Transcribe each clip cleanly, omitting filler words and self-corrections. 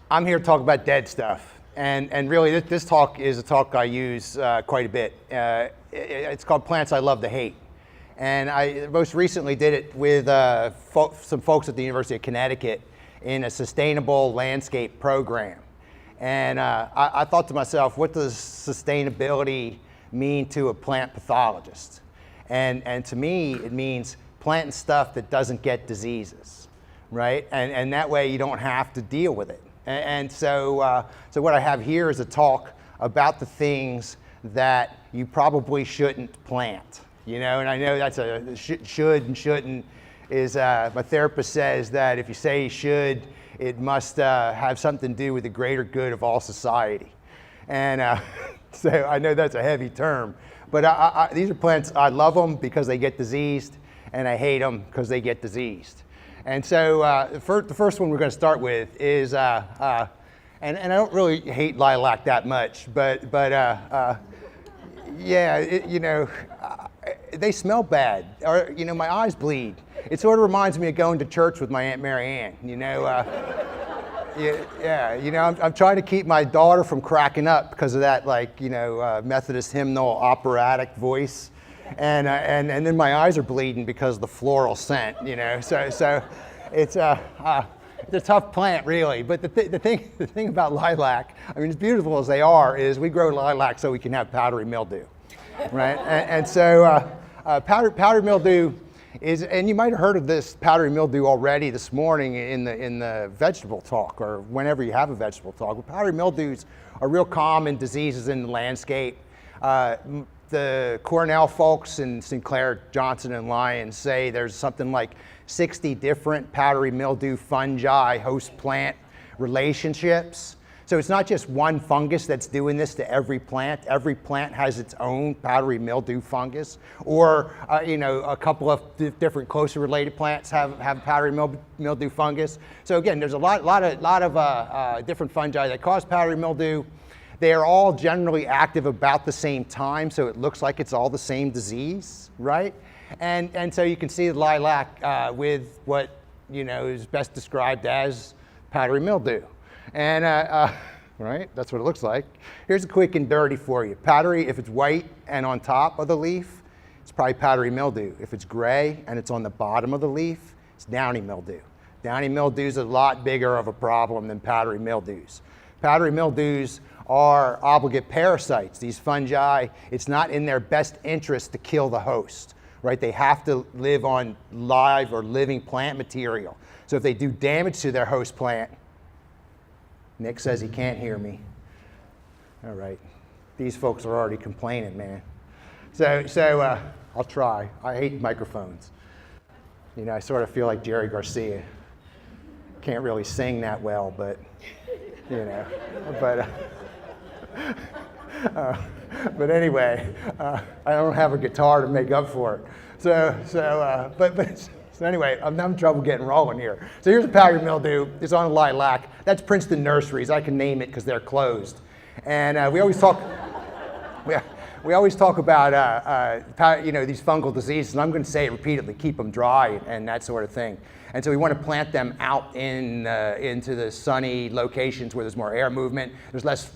I'm here to talk about dead stuff. And really, this talk is a talk I use quite a bit. It's called Plants I Love to Hate. And I most recently did it with some folks at the University of Connecticut in a sustainable landscape program. And I thought to myself, what does sustainability mean to a plant pathologist? And to me, it means planting stuff that doesn't get diseases, right? And that way you don't have to deal with it. And so what I have here is a talk about the things that you probably shouldn't plant. You know, and I know that's a should and shouldn't is, my therapist says that if you say you should, it must have something to do with the greater good of all society. And so I know that's a heavy term, but these are plants, I love them because they get diseased, and I hate them because they get diseased. And so the first one we're going to start with is, and I don't really hate lilac that much, but yeah, they smell bad, or my eyes bleed. It sort of reminds me of going to church with my Aunt Mary Ann. I'm trying to keep my daughter from cracking up because of that, Methodist hymnal operatic voice. And then my eyes are bleeding because of the floral scent, So it's a tough plant, really. But the thing about lilac, I mean, as beautiful as they are, is we grow lilac so we can have powdery mildew, right? And so powdery mildew is, and you might have heard of this powdery mildew already this morning in the vegetable talk, or whenever you have a vegetable talk. But powdery mildews are real common diseases in the landscape. The Cornell folks and Sinclair, Johnson, and Lyons say there's something like 60 different powdery mildew fungi host plant relationships. So it's not just one fungus that's doing this to every plant. Every plant has its own powdery mildew fungus, or a couple of different closely related plants have powdery mildew fungus. So again, there's a lot of different fungi that cause powdery mildew. They are all generally active about the same time, so it looks like it's all the same disease, right? And so you can see the lilac with what is best described as powdery mildew, and right, that's what it looks like. Here's a quick and dirty for you. Powdery, if it's white and on top of the leaf, it's probably powdery mildew. If it's gray and it's on the bottom of the leaf, it's downy mildew. Downy mildew is a lot bigger of a problem than powdery mildews. Powdery mildews are obligate parasites. These fungi, it's not in their best interest to kill the host, right? They have to live on live or living plant material. So if they do damage to their host plant, Nick says he can't hear me. All right, these folks are already complaining, man. So I'll try. I hate microphones. I sort of feel like Jerry Garcia. Can't really sing that well, but but anyway, I don't have a guitar to make up for it. So anyway, I'm having trouble getting rolling here. So here's a powdery mildew. It's on a lilac. That's Princeton Nurseries. I can name it because they're closed. And we always talk. We always talk about these fungal diseases, and I'm going to say it repeatedly: keep them dry and that sort of thing. And so we want to plant them out into the sunny locations where there's more air movement. There's less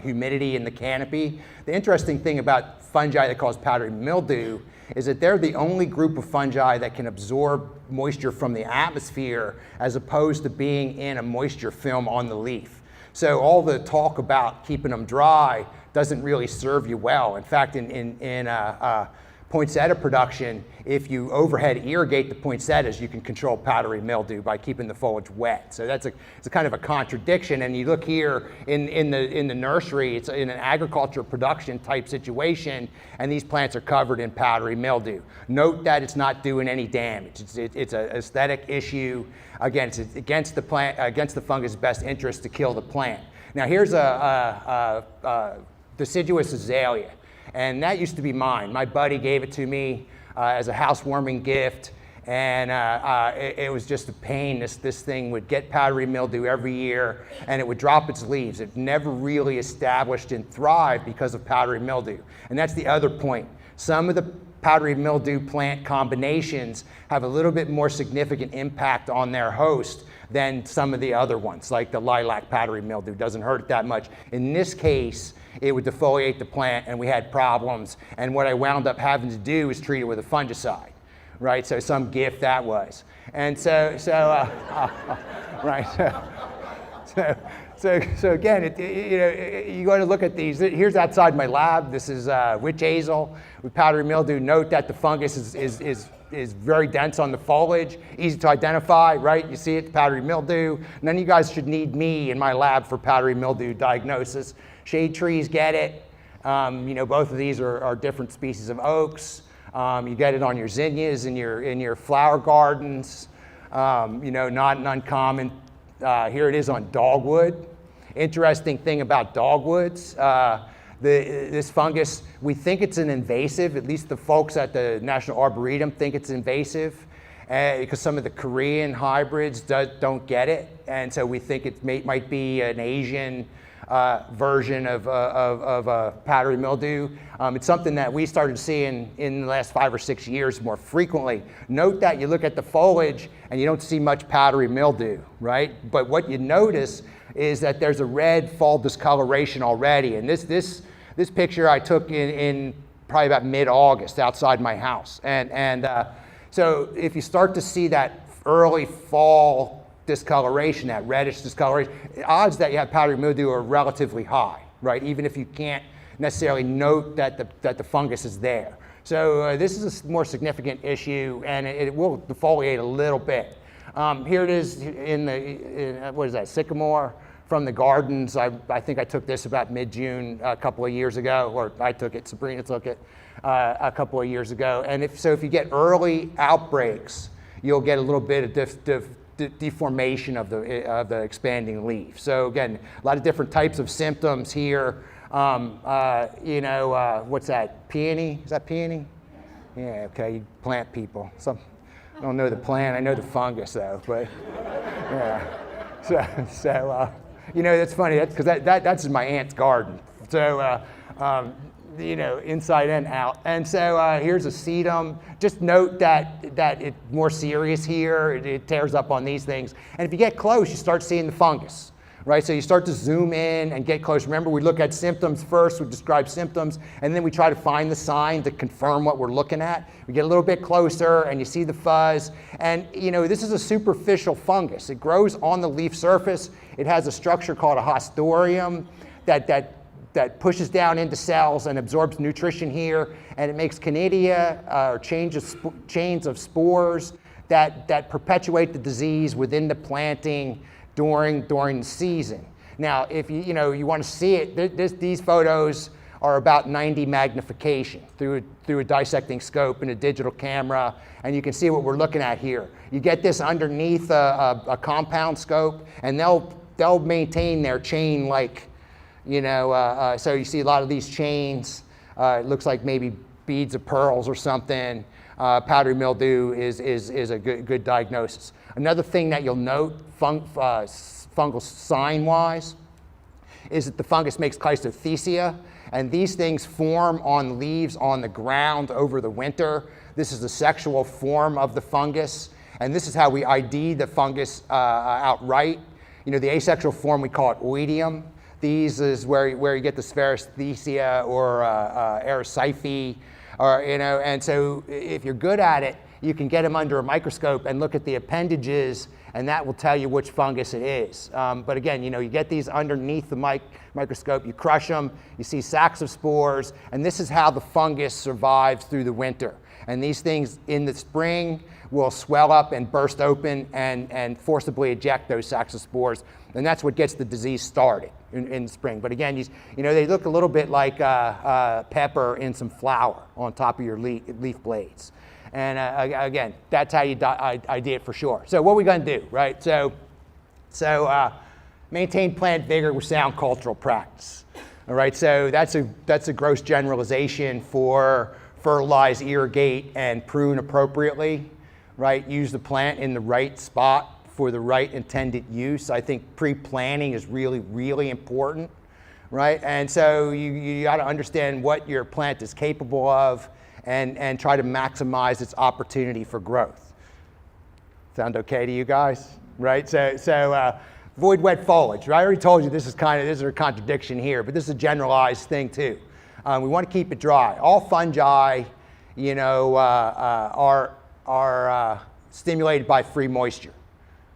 humidity in the canopy. The interesting thing about fungi that cause powdery mildew is that they're the only group of fungi that can absorb moisture from the atmosphere as opposed to being in a moisture film on the leaf. So all the talk about keeping them dry doesn't really serve you well. In fact, in poinsettia production, if you overhead irrigate the poinsettias, you can control powdery mildew by keeping the foliage wet. So it's a kind of a contradiction. And you look here in the nursery, it's in an agriculture production type situation, and these plants are covered in powdery mildew. Note that it's not doing any damage. It's an aesthetic issue. Again, it's against the fungus' best interest to kill the plant. Now here's a deciduous azalea. And that used to be mine. My buddy gave it to me as a housewarming gift, and it was just a pain. This thing would get powdery mildew every year, and it would drop its leaves. It never really established and thrived because of powdery mildew. And that's the other point. Some of the powdery mildew plant combinations have a little bit more significant impact on their host than some of the other ones, like the lilac powdery mildew doesn't hurt it that much. In this case, it would defoliate the plant and we had problems, and what I wound up having to do was treat it with a fungicide, right? So some gift that was. And so again, you're going to look at these. Here's outside my lab. This is witch hazel with powdery mildew. Note that the fungus is very dense on the foliage, easy to identify, right? You see it, powdery mildew. None of you guys should need me in my lab for powdery mildew diagnosis. Shade trees get it. Both of these are different species of oaks. You get it on your zinnias in your flower gardens. Not an uncommon. Here it is on dogwood. Interesting thing about dogwoods, this fungus, we think it's an invasive, at least the folks at the National Arboretum think it's invasive because some of the Korean hybrids don't get it. And so we think it might be an Asian version of powdery mildew. It's something that we started seeing in the last 5 or 6 years more frequently. Note that you look at the foliage and you don't see much powdery mildew, right? But what you notice is that there's a red fall discoloration already. And this picture I took in probably about mid-August outside my house. So if you start to see that early fall discoloration, that reddish discoloration, the odds that you have powdery mildew are relatively high, right? Even if you can't necessarily note that the fungus is there. So this is a more significant issue, and it will defoliate a little bit. Here it is what is that, sycamore from the gardens. I think I took this about mid-June a couple of years ago, or I took it, Sabrina took it a couple of years ago. And if you get early outbreaks, you'll get a little bit of deformation of the expanding leaf. So again, a lot of different types of symptoms here. What's that, peony? Is that peony? Yeah, okay, you plant people. I don't know the plant, I know the fungus though, but yeah. That's funny, because that's in my aunt's garden. So, inside and out. And so here's a sedum. Just note that it's more serious here. It tears up on these things. And if you get close, you start seeing the fungus, right? So you start to zoom in and get close. Remember, we look at symptoms first, we describe symptoms, and then we try to find the sign to confirm what we're looking at. We get a little bit closer and you see the fuzz. And this is a superficial fungus. It grows on the leaf surface. It has a structure called a hostorium that pushes down into cells and absorbs nutrition here, and it makes conidia, or chains of spores that perpetuate the disease within the planting during the season. Now, if you want to see it, these photos are about 90 magnification through a dissecting scope and a digital camera, and you can see what we're looking at here. You get this underneath a compound scope, and they'll maintain their chain like. So you see a lot of these chains. It looks like maybe beads of pearls or something. Powdery mildew is a good diagnosis. Another thing that you'll note, fungal sign-wise, is that the fungus makes chystothecia, and these things form on leaves on the ground over the winter. This is the sexual form of the fungus, and this is how we ID the fungus outright. The asexual form, we call it oidium. These is where you get the sphaeristhesia or erysipeae, and so if you're good at it, you can get them under a microscope and look at the appendages, and that will tell you which fungus it is. But again, you get these underneath the microscope, you crush them, you see sacs of spores, and this is how the fungus survives through the winter. And these things in the spring will swell up and burst open and forcibly eject those sacs of spores, and that's what gets the disease started in the spring. But again, they look a little bit like pepper in some flour on top of your leaf blades. And again, that's how you ID it for sure. So what are we going to do, right? So maintain plant vigor with sound cultural practice. All right, so that's a gross generalization for fertilize, irrigate, and prune appropriately, right? Use the plant in the right spot for the right intended use. I think pre-planting is really, really important, right? And so you got to understand what your plant is capable of and try to maximize its opportunity for growth. Sound okay to you guys? Right? So avoid wet foliage. I already told you this is a contradiction here, but this is a generalized thing too. We want to keep it dry. All fungi, you know, are stimulated by free moisture,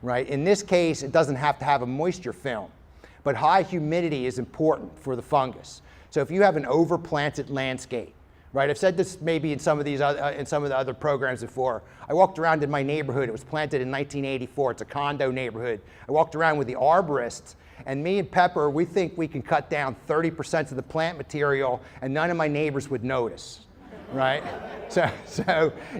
right? In this case, it doesn't have to have a moisture film, but high humidity is important for the fungus. So if you have an overplanted landscape, right? I've said this maybe in some of the other programs before. I walked around in my neighborhood. It was planted in 1984. It's a condo neighborhood. I walked around with the arborists, and me and Pepper, we think we can cut down 30% of the plant material, and none of my neighbors would notice, right? So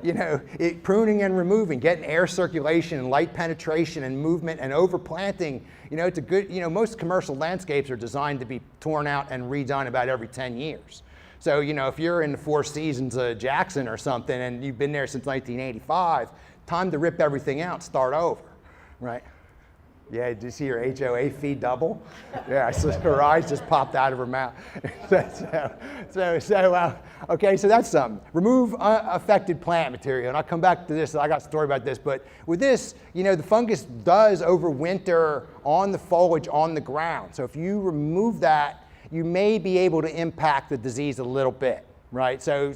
you know, pruning and removing, getting air circulation and light penetration and movement and overplanting. You know, it's a good. You know, most commercial landscapes are designed to be torn out and redone about every 10 years. So, you know, if you're in the Four Seasons of Jackson or something and you've been there since 1985, time to rip everything out, start over, right? Yeah, did you see your HOA fee double? Yeah, so her eyes just popped out of her mouth. Okay, so that's something. Remove affected plant material, and I'll come back to this. I got a story about this, but with this, you know, the fungus does overwinter on the foliage on the ground. So if you remove that, you may be able to impact the disease a little bit, right? So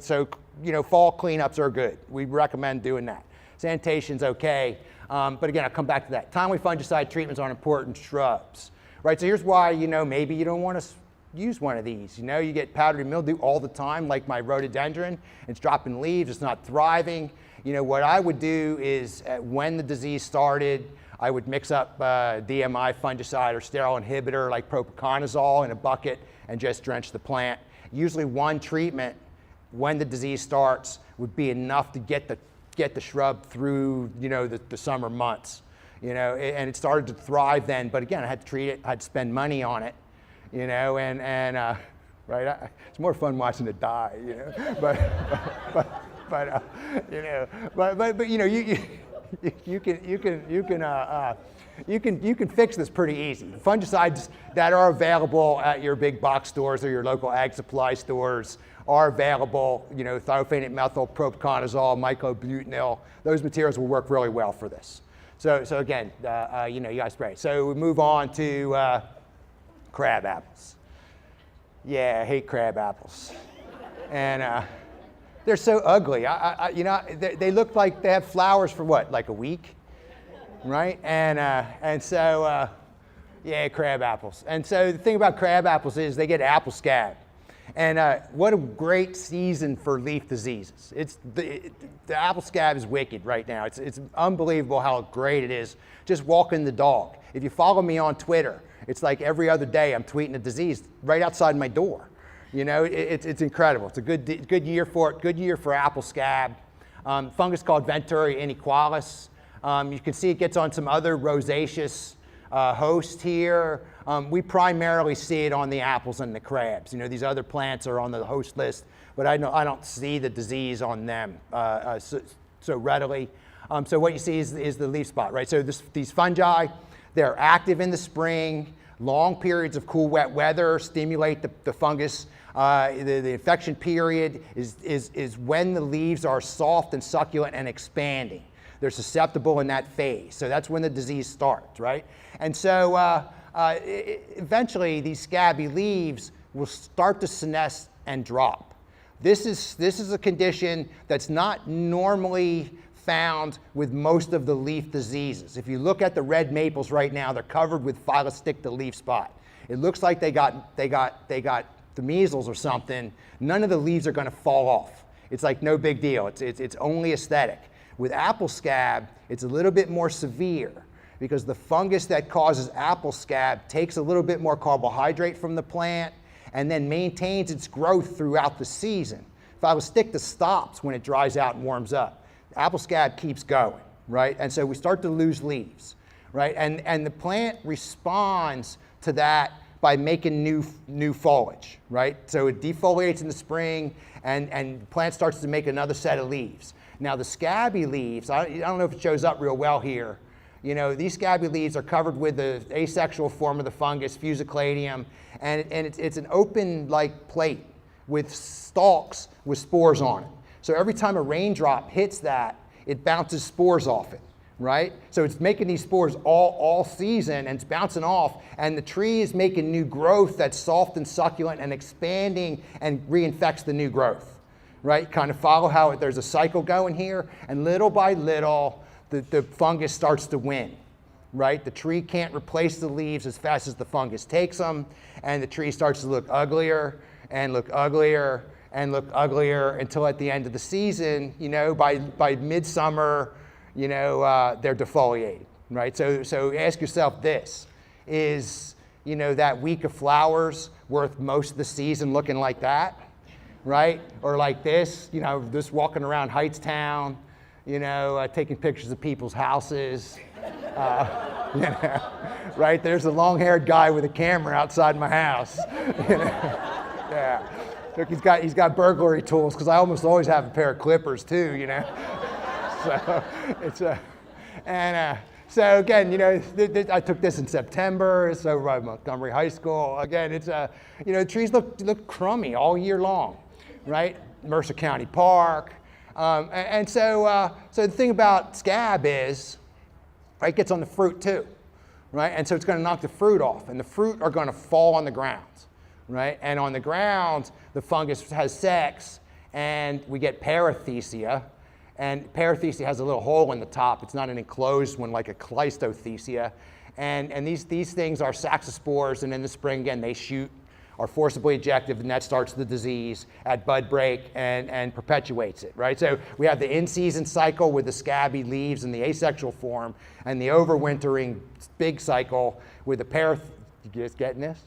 you know, fall cleanups are good. We recommend doing that. Sanitation's okay, but again, I'll come back to that. Timely fungicide treatments on important shrubs, right? So here's why, you know, maybe you don't want to use one of these. You know, you get powdery mildew all the time, like my rhododendron. It's dropping leaves, it's not thriving. You know, what I would do is when the disease started, I would mix up DMI fungicide or sterile inhibitor like propiconazole in a bucket and just drench the plant. Usually one treatment when the disease starts would be enough to get the shrub through, you know, the summer months. You know, and it started to thrive then, but again, I had to treat it, I had to spend money on it, you know, and right, it's more fun watching it die, you know, but you know, but you know, you can fix this pretty easy. The fungicides that are available at your big box stores or your local ag supply stores are available. You know, thiophanate methyl, propiconazole, myclobutanyl. Those materials will work really well for this. So again, you know, you got to spray. So we move on to crab apples. Yeah, I hate crab apples, and they're so ugly. You know, they look like they have flowers for what, like a week, right? And so, yeah, crab apples. And so the thing about crab apples is they get apple scab. And what a great season for leaf diseases. The apple scab is wicked right now. It's unbelievable how great it is just walking the dog. If you follow me on Twitter, it's like every other day I'm tweeting a disease right outside my door. You know, it's incredible. It's a good year for it. Good year for apple scab. Fungus called Venturi inequalis. You can see it gets on some other rosaceous hosts here. We primarily see it on the apples and the crabs. You know, these other plants are on the host list, but I don't see the disease on them so readily. So what you see is the leaf spot, right? So these fungi, they're active in the spring. Long periods of cool, wet weather stimulate the fungus. The infection period is when the leaves are soft and succulent and expanding. They're susceptible in that phase. So that's when the disease starts, right? And so eventually these scabby leaves will start to senesce and drop. This is a condition that's not normally found with most of the leaf diseases. If you look at the red maples right now, they're covered with phyllosticta leaf spot. It looks like they got the measles or something. None of the leaves are going to fall off. It's like no big deal. It's only aesthetic. With apple scab, it's a little bit more severe because the fungus that causes apple scab takes a little bit more carbohydrate from the plant and then maintains its growth throughout the season. Phyllosticta stops when it dries out and warms up. Apple scab keeps going, right? And so we start to lose leaves, right? And the plant responds to that by making new foliage, right? So it defoliates in the spring and the plant starts to make another set of leaves. Now the scabby leaves, I don't know if it shows up real well here. You know, these scabby leaves are covered with the asexual form of the fungus, Fusicladium, and it's an open like plate with stalks with spores on it. So every time a raindrop hits that, it bounces spores off it, right? So it's making these spores all season, and it's bouncing off, and the tree is making new growth that's soft and succulent and expanding and reinfects the new growth, right? Kind of follow how there's a cycle going here, and little by little, the fungus starts to win, right? The tree can't replace the leaves as fast as the fungus takes them, and the tree starts to look uglier and look uglier and look uglier until at the end of the season, you know, by midsummer, you know, they're defoliated, right? So ask yourself this, is, you know, that week of flowers worth most of the season looking like that, right? Or like this, you know, just walking around Heightstown, you know, taking pictures of people's houses, you know, right? There's a long-haired guy with a camera outside my house. You know? Yeah. Look, he's got burglary tools, because I almost always have a pair of clippers too, you know. So it's so again, you know, I took this in September. It's over at Montgomery High School. Again, it's you know, the trees look crummy all year long, right? Mercer County Park. And so the thing about scab is, right, it gets on the fruit too, right? And so it's going to knock the fruit off, and the fruit are going to fall on the ground, right? And on the ground, the fungus has sex, and we get parathecia. And parathecia has a little hole in the top. It's not an enclosed one like a cleistothecia. And these things are saxospores, and in the spring, again, they shoot, are forcibly ejected, and that starts the disease at bud break and perpetuates it, right? So we have the in-season cycle with the scabby leaves and the asexual form, and the overwintering big cycle with the you guys getting this?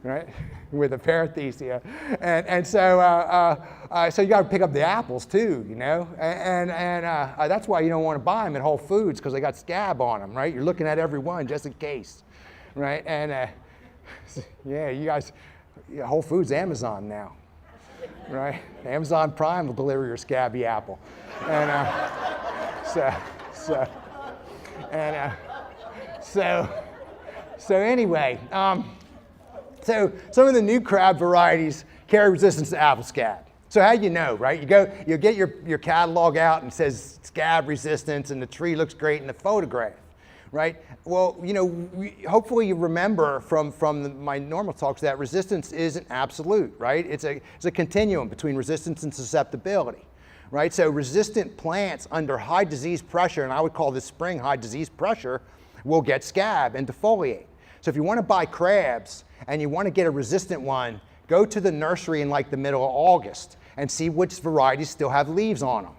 Right, with the parathecia, and so you got to pick up the apples too, you know, and that's why you don't want to buy them at Whole Foods, because they got scab on them, right? You're looking at every one just in case, right? And yeah, you guys, Whole Foods, Amazon now, right? Amazon Prime will deliver your scabby apple, and so anyway. So some of the new crab varieties carry resistance to apple scab. So how do you know, right? You get your catalog out and it says scab resistance, and the tree looks great in the photograph, right? Well, you know, hopefully you remember from my normal talks that resistance isn't absolute, right? It's a continuum between resistance and susceptibility, right? So resistant plants under high disease pressure, and I would call this spring high disease pressure, will get scab and defoliate. So if you want to buy crabs and you want to get a resistant one, go to the nursery in like the middle of August and see which varieties still have leaves on them,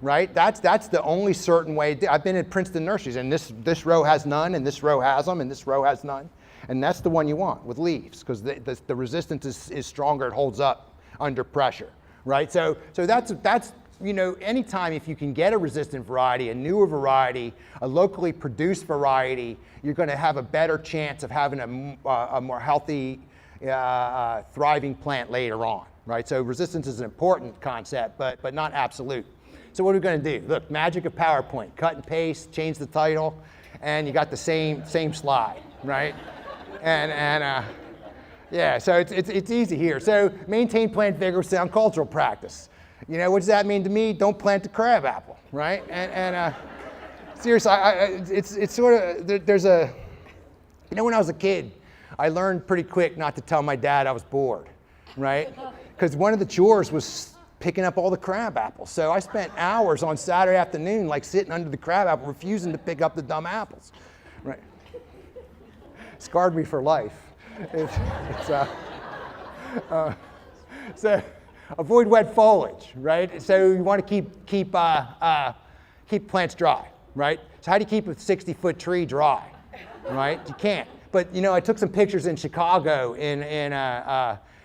right? That's the only certain way. I've been at Princeton nurseries, and this row has none, and this row has them, and this row has none. And that's the one you want with leaves, because the resistance is stronger, it holds up under pressure, right? So that's you know, anytime if you can get a resistant variety, a newer variety, a locally produced variety, you're going to have a better chance of having a more healthy, thriving plant later on, right? So resistance is an important concept, but not absolute. So what are we going to do? Look, magic of PowerPoint, cut and paste, change the title, and you got the same slide, right? And yeah, so it's easy here. So maintain plant vigor, sound cultural practice. You know, what does that mean to me? Don't plant the crabapple, right? And seriously, it's sort of, there's a, you know, when I was a kid, I learned pretty quick not to tell my dad I was bored, right? Because one of the chores was picking up all the crabapples. So I spent hours on Saturday afternoon, like sitting under the crabapple, refusing to pick up the dumb apples, right? Scarred me for life. So. Avoid wet foliage, right? So you want to keep plants dry, right? So how do you keep a 60-foot tree dry, right? You can't. But you know, I took some pictures in Chicago in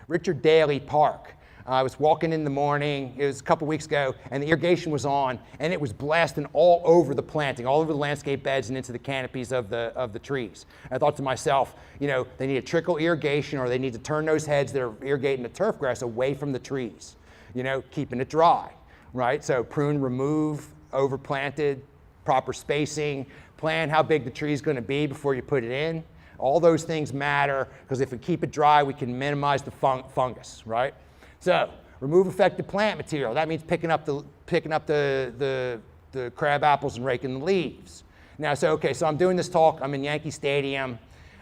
Richard Daley Park. I was walking in the morning, it was a couple weeks ago, and the irrigation was on, and it was blasting all over the planting, all over the landscape beds and into the canopies of the trees. And I thought to myself, you know, they need a trickle irrigation, or they need to turn those heads that are irrigating the turf grass away from the trees, you know, keeping it dry, right? So prune, remove, overplanted, proper spacing, plan how big the tree is going to be before you put it in. All those things matter, because if we keep it dry, we can minimize the fungus, right? So Remove affected plant material. That means picking up the crab apples and raking the leaves. Now, so I'm doing this talk. I'm in Yankee Stadium.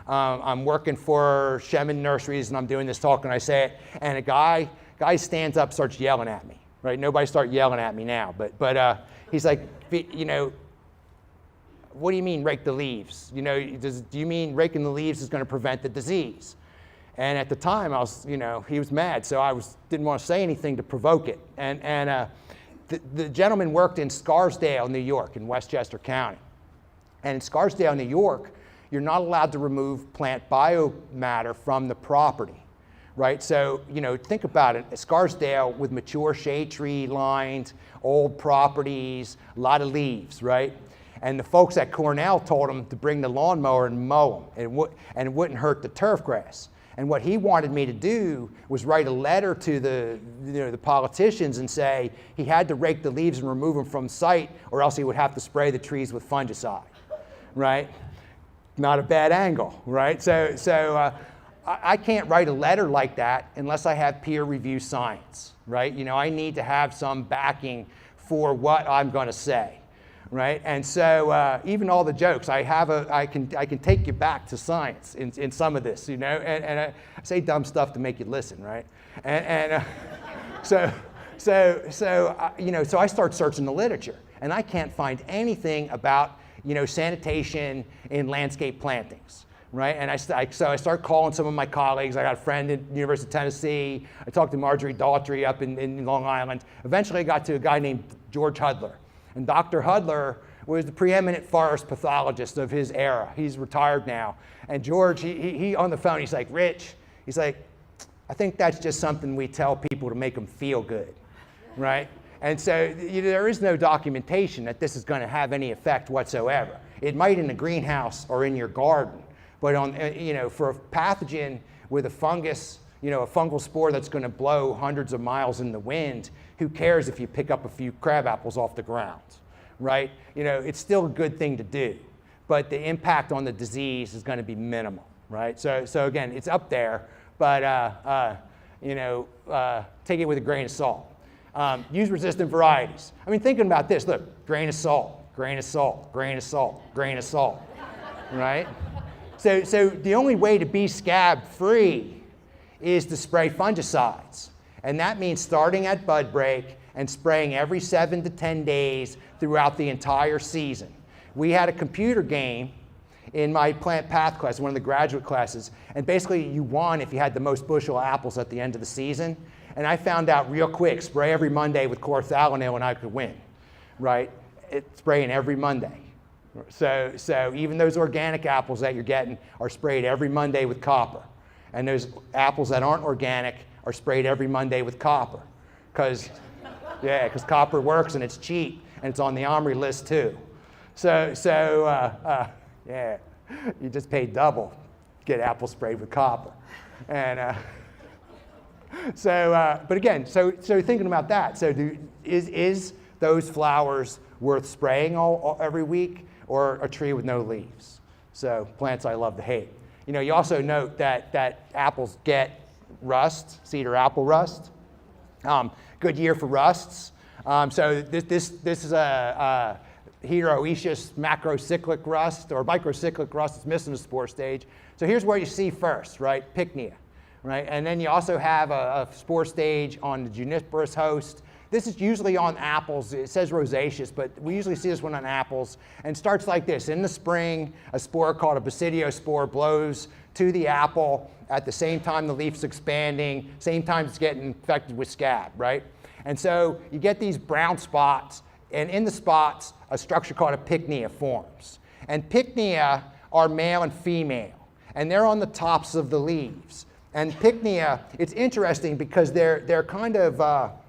I'm working for Shemin Nurseries, and I'm doing this talk, and I say it, and a guy stands up, starts yelling at me. Right? Nobody start yelling at me now, but he's like, you know, what do you mean rake the leaves? You know, do you mean raking the leaves is going to prevent the disease? And at the time, I was, you know, he was mad, so I didn't want to say anything to provoke it. And the gentleman worked in Scarsdale, New York, in Westchester County. And in Scarsdale, New York, you're not allowed to remove plant biomatter from the property, right? So, you know, think about it. Scarsdale with mature shade tree lined, old properties, a lot of leaves, right? And the folks at Cornell told him to bring the lawnmower and mow them, and it wouldn't hurt the turf grass. And what he wanted me to do was write a letter to the politicians and say he had to rake the leaves and remove them from sight, or else he would have to spray the trees with fungicide, right? Not a bad angle, right? So I can't write a letter like that unless I have peer-reviewed science, right? You know, I need to have some backing for what I'm going to say. Right, and so even all the jokes, I can take you back to science in some of this, you know, and I say dumb stuff to make you listen, right? So you know, so I start searching the literature, and I can't find anything about, you know, sanitation in landscape plantings, right? And so I start calling some of my colleagues. I got a friend at the University of Tennessee. I talked to Marjorie Daughtry up in Long Island. Eventually, I got to a guy named George Hudler. And Dr. Hudler was the preeminent forest pathologist of his era. He's retired now. And George, he on the phone, he's like, Rich, he's like, I think that's just something we tell people to make them feel good, right? And so there is no documentation that this is going to have any effect whatsoever. It might in a greenhouse or in your garden, but you know, for a pathogen with a fungus, you know, a fungal spore that's going to blow hundreds of miles in the wind, who cares if you pick up a few crab apples off the ground, right? You know, it's still a good thing to do, but the impact on the disease is going to be minimal, right? So again, it's up there, but you know, take it with a grain of salt. Use resistant varieties. I mean, thinking about this, look, grain of salt, grain of salt, grain of salt, grain of salt, right? So the only way to be scab free is to spray fungicides. And that means starting at bud break and spraying every 7 to 10 days throughout the entire season. We had a computer game in my plant path class, one of the graduate classes, and basically you won if you had the most bushel of apples at the end of the season. And I found out real quick, spray every Monday with chlorothalonil and I could win, right? It's spraying every Monday. So even those organic apples that you're getting are sprayed every Monday with copper. And those apples that aren't organic are sprayed every Monday with copper, because copper works and it's cheap and it's on the OMRI list too. Yeah, you just pay double to get apples sprayed with copper, and but again, so thinking about that, is those flowers worth spraying every week, or a tree with no leaves? So plants I love to hate. You know, you also note that apples get rust, cedar apple rust. Good year for rusts. So this is a heteroecious macrocyclic rust or microcyclic rust. It's missing the spore stage. So here's where you see first, right? Pycnia, right? And then you also have a spore stage on the juniperous host. This is usually on apples. It says rosaceous, but we usually see this one on apples. And starts like this. In the spring, a spore called a Botryosphaeria blows to the apple at the same time the leaf's expanding, same time it's getting infected with scab, right? And so you get these brown spots, and in the spots, a structure called a pycnia forms. And pycnia are male and female, and they're on the tops of the leaves. And pycnia, it's interesting because they're kind of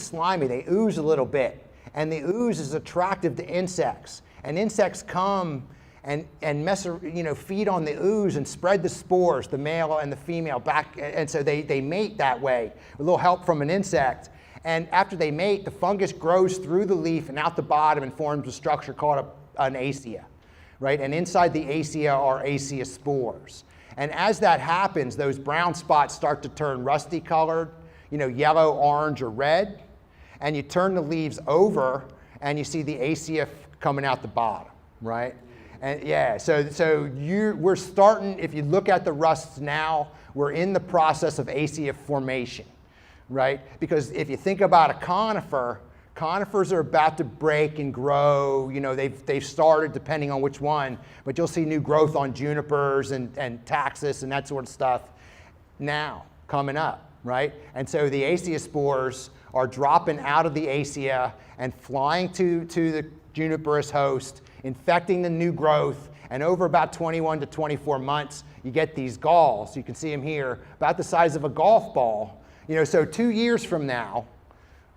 slimy. They ooze a little bit, and the ooze is attractive to insects. And insects come and feed on the ooze and spread the spores, the male and the female, back. And so they mate that way with a little help from an insect. And after they mate, the fungus grows through the leaf and out the bottom and forms a structure called an ascia, right? And inside the ascia are ascia spores. And as that happens, those brown spots start to turn rusty colored. yellow, orange, or red, and you turn the leaves over, and you see the ACF coming out the bottom, right? And yeah, so we're starting, if you look at the rusts now, we're in the process of ACF formation, right? Because if you think about a conifer, conifers are about to break and grow. They've started depending on which one, but you'll see new growth on junipers and taxus and that sort of stuff now coming up, right? And so the acea spores are dropping out of the acea and flying to the juniperous host, infecting the new growth, and over about 21 to 24 months, you get these galls. You can see them here, about the size of a golf ball. So 2 years from now,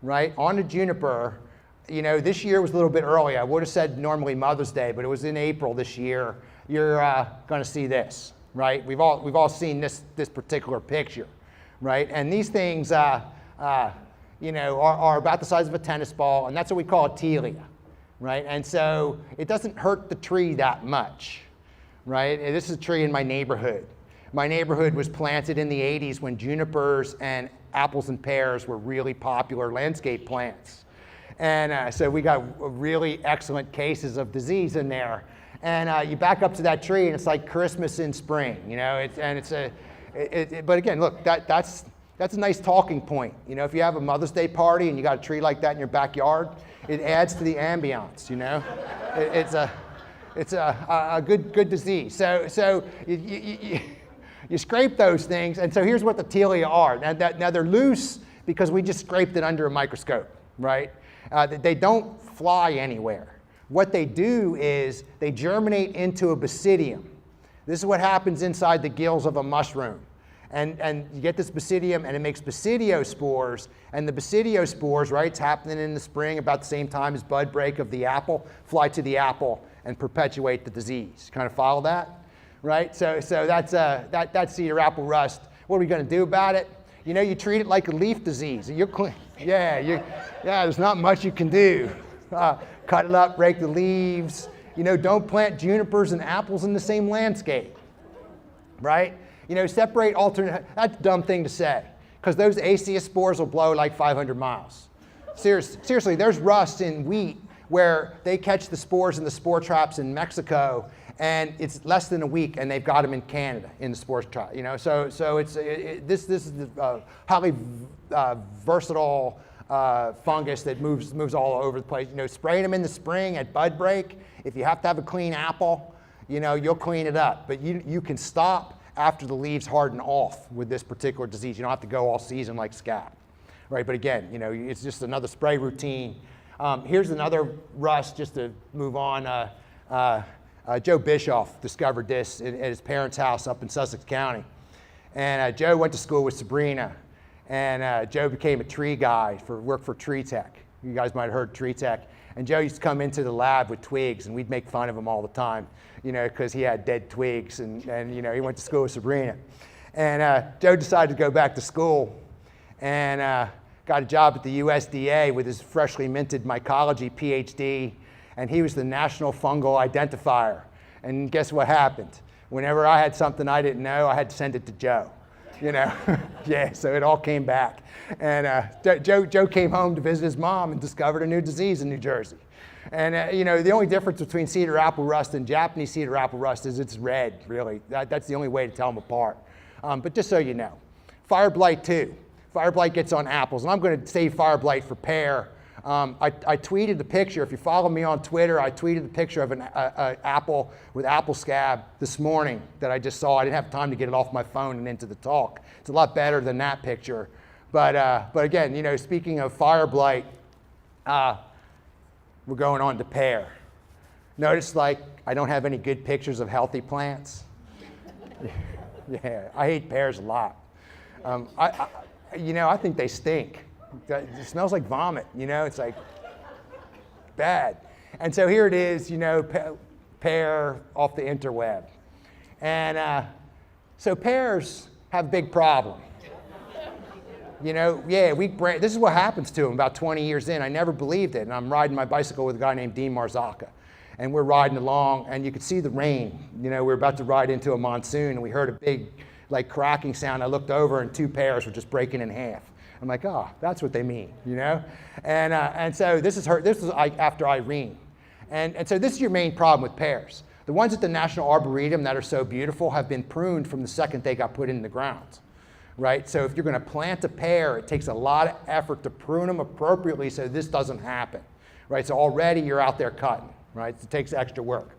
right, on the juniper, this year was a little bit early. I would have said normally Mother's Day, but it was in April this year. You're going to see this, right? We've all seen this particular picture, right? And these things, are about the size of a tennis ball, and that's what we call a telia, right? And so it doesn't hurt the tree that much, right? And this is a tree in my neighborhood. My neighborhood was planted in the 80s when junipers and apples and pears were really popular landscape plants. And so we got really excellent cases of disease in there. And you back up to that tree, and it's like Christmas in spring, but again, look, that's a nice talking point. If you have a Mother's Day party and you got a tree like that in your backyard, it adds to the ambiance, It's a good disease. So you scrape those things, and so here's what the telia are. Now they're loose because we just scraped it under a microscope, right? They don't fly anywhere. What they do is they germinate into a basidium. This is what happens inside the gills of a mushroom. And you get this basidium, and it makes basidiospores. And the basidiospores, right, it's happening in the spring about the same time as bud break of the apple, fly to the apple and perpetuate the disease. Kind of follow that? Right? So that's cedar apple rust. What are we going to do about it? You treat it like a leaf disease. There's not much you can do. Cut it up, break the leaves. Don't plant junipers and apples in the same landscape, right? Separate alternate. That's a dumb thing to say, because those acea spores will blow like 500 miles. Seriously, there's rust in wheat where they catch the spores in the spore traps in Mexico, and it's less than a week, and they've got them in Canada in the spore trap. So this is a highly versatile fungus that moves all over the place. Spraying them in the spring at bud break. If you have to have a clean apple, you'll clean it up. But you can stop after the leaves harden off with this particular disease. You don't have to go all season like scab, right? But again, it's just another spray routine. Here's another rust, just to move on. Joe Bischoff discovered this at his parents' house up in Sussex County. And Joe went to school with Sabrina. And Joe became a tree guy, worked for Tree Tech. You guys might have heard Tree Tech. And Joe used to come into the lab with twigs, and we'd make fun of him all the time, because he had dead twigs, and he went to school with Sabrina. And Joe decided to go back to school and got a job at the USDA with his freshly minted mycology PhD, and he was the national fungal identifier. And guess what happened? Whenever I had something I didn't know, I had to send it to Joe. Yeah, so it all came back. And Joe came home to visit his mom and discovered a new disease in New Jersey. And the only difference between cedar apple rust and Japanese cedar apple rust is it's red, really. That's the only way to tell them apart. But just so you know, fire blight too. Fire blight gets on apples, and I'm going to save fire blight for pear. I tweeted the picture. If you follow me on Twitter, I tweeted the picture of an apple with apple scab this morning that I just saw. I didn't have time to get it off my phone and into the talk. It's a lot better than that picture. But again, speaking of fire blight, we're going on to pear. Notice, I don't have any good pictures of healthy plants. Yeah, I hate pears a lot. I think they stink. It smells like vomit, it's like bad. And so here it is, pear off the interweb. And so pears have a big problem. This is what happens to them about 20 years in. I never believed it. And I'm riding my bicycle with a guy named Dean Marzocca. And we're riding along, and you could see the rain. We're about to ride into a monsoon, and we heard a big, cracking sound. I looked over, and 2 pears were just breaking in half. I'm like, oh, that's what they mean, you know? And so this is after Irene. And so this is your main problem with pears. The ones at the National Arboretum that are so beautiful have been pruned from the second they got put in the ground, right? So if you're going to plant a pear, it takes a lot of effort to prune them appropriately so this doesn't happen, right? So already you're out there cutting, right? It takes extra work.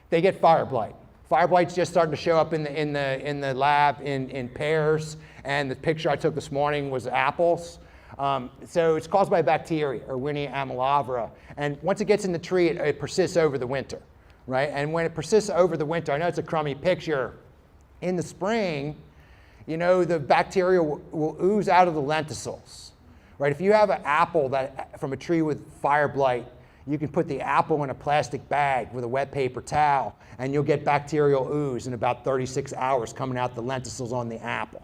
They get fire blight. Fire blight's just starting to show up in the lab in pears, and the picture I took this morning was apples. So it's caused by a bacteria, Erwinia amylavera, and once it gets in the tree, it persists over the winter, right? And when it persists over the winter, I know it's a crummy picture, in the spring, you know, the bacteria will ooze out of the lenticels, right? If you have an apple from a tree with fire blight, you can put the apple in a plastic bag with a wet paper towel, and you'll get bacterial ooze in about 36 hours coming out the lenticels on the apple,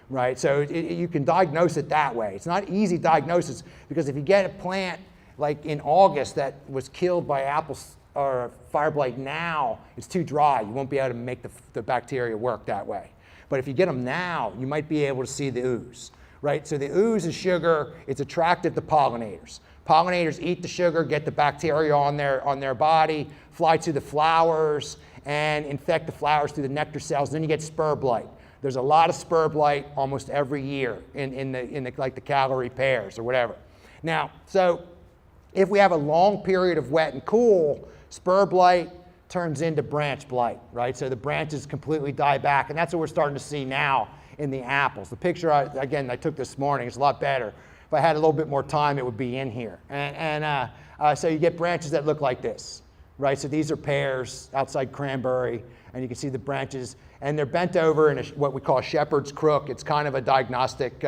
right? So you can diagnose it that way. It's not easy diagnosis, because if you get a plant like in August that was killed by apples or fire blight now, it's too dry. You won't be able to make the bacteria work that way. But if you get them now, you might be able to see the ooze, right? So the ooze is sugar. It's attractive to pollinators. Pollinators eat the sugar, get the bacteria on their body, fly to the flowers, and infect the flowers through the nectar cells. Then you get spur blight. There's a lot of spur blight almost every year in the Calgary pears or whatever. Now, so if we have a long period of wet and cool, spur blight turns into branch blight, right? So the branches completely die back, and that's what we're starting to see now in the apples. The picture, again, I took this morning is a lot better. If I had a little bit more time, it would be in here. So you get branches that look like this, right? So these are pears outside cranberry, and you can see the branches, and they're bent over in what we call a shepherd's crook. It's kind of a diagnostic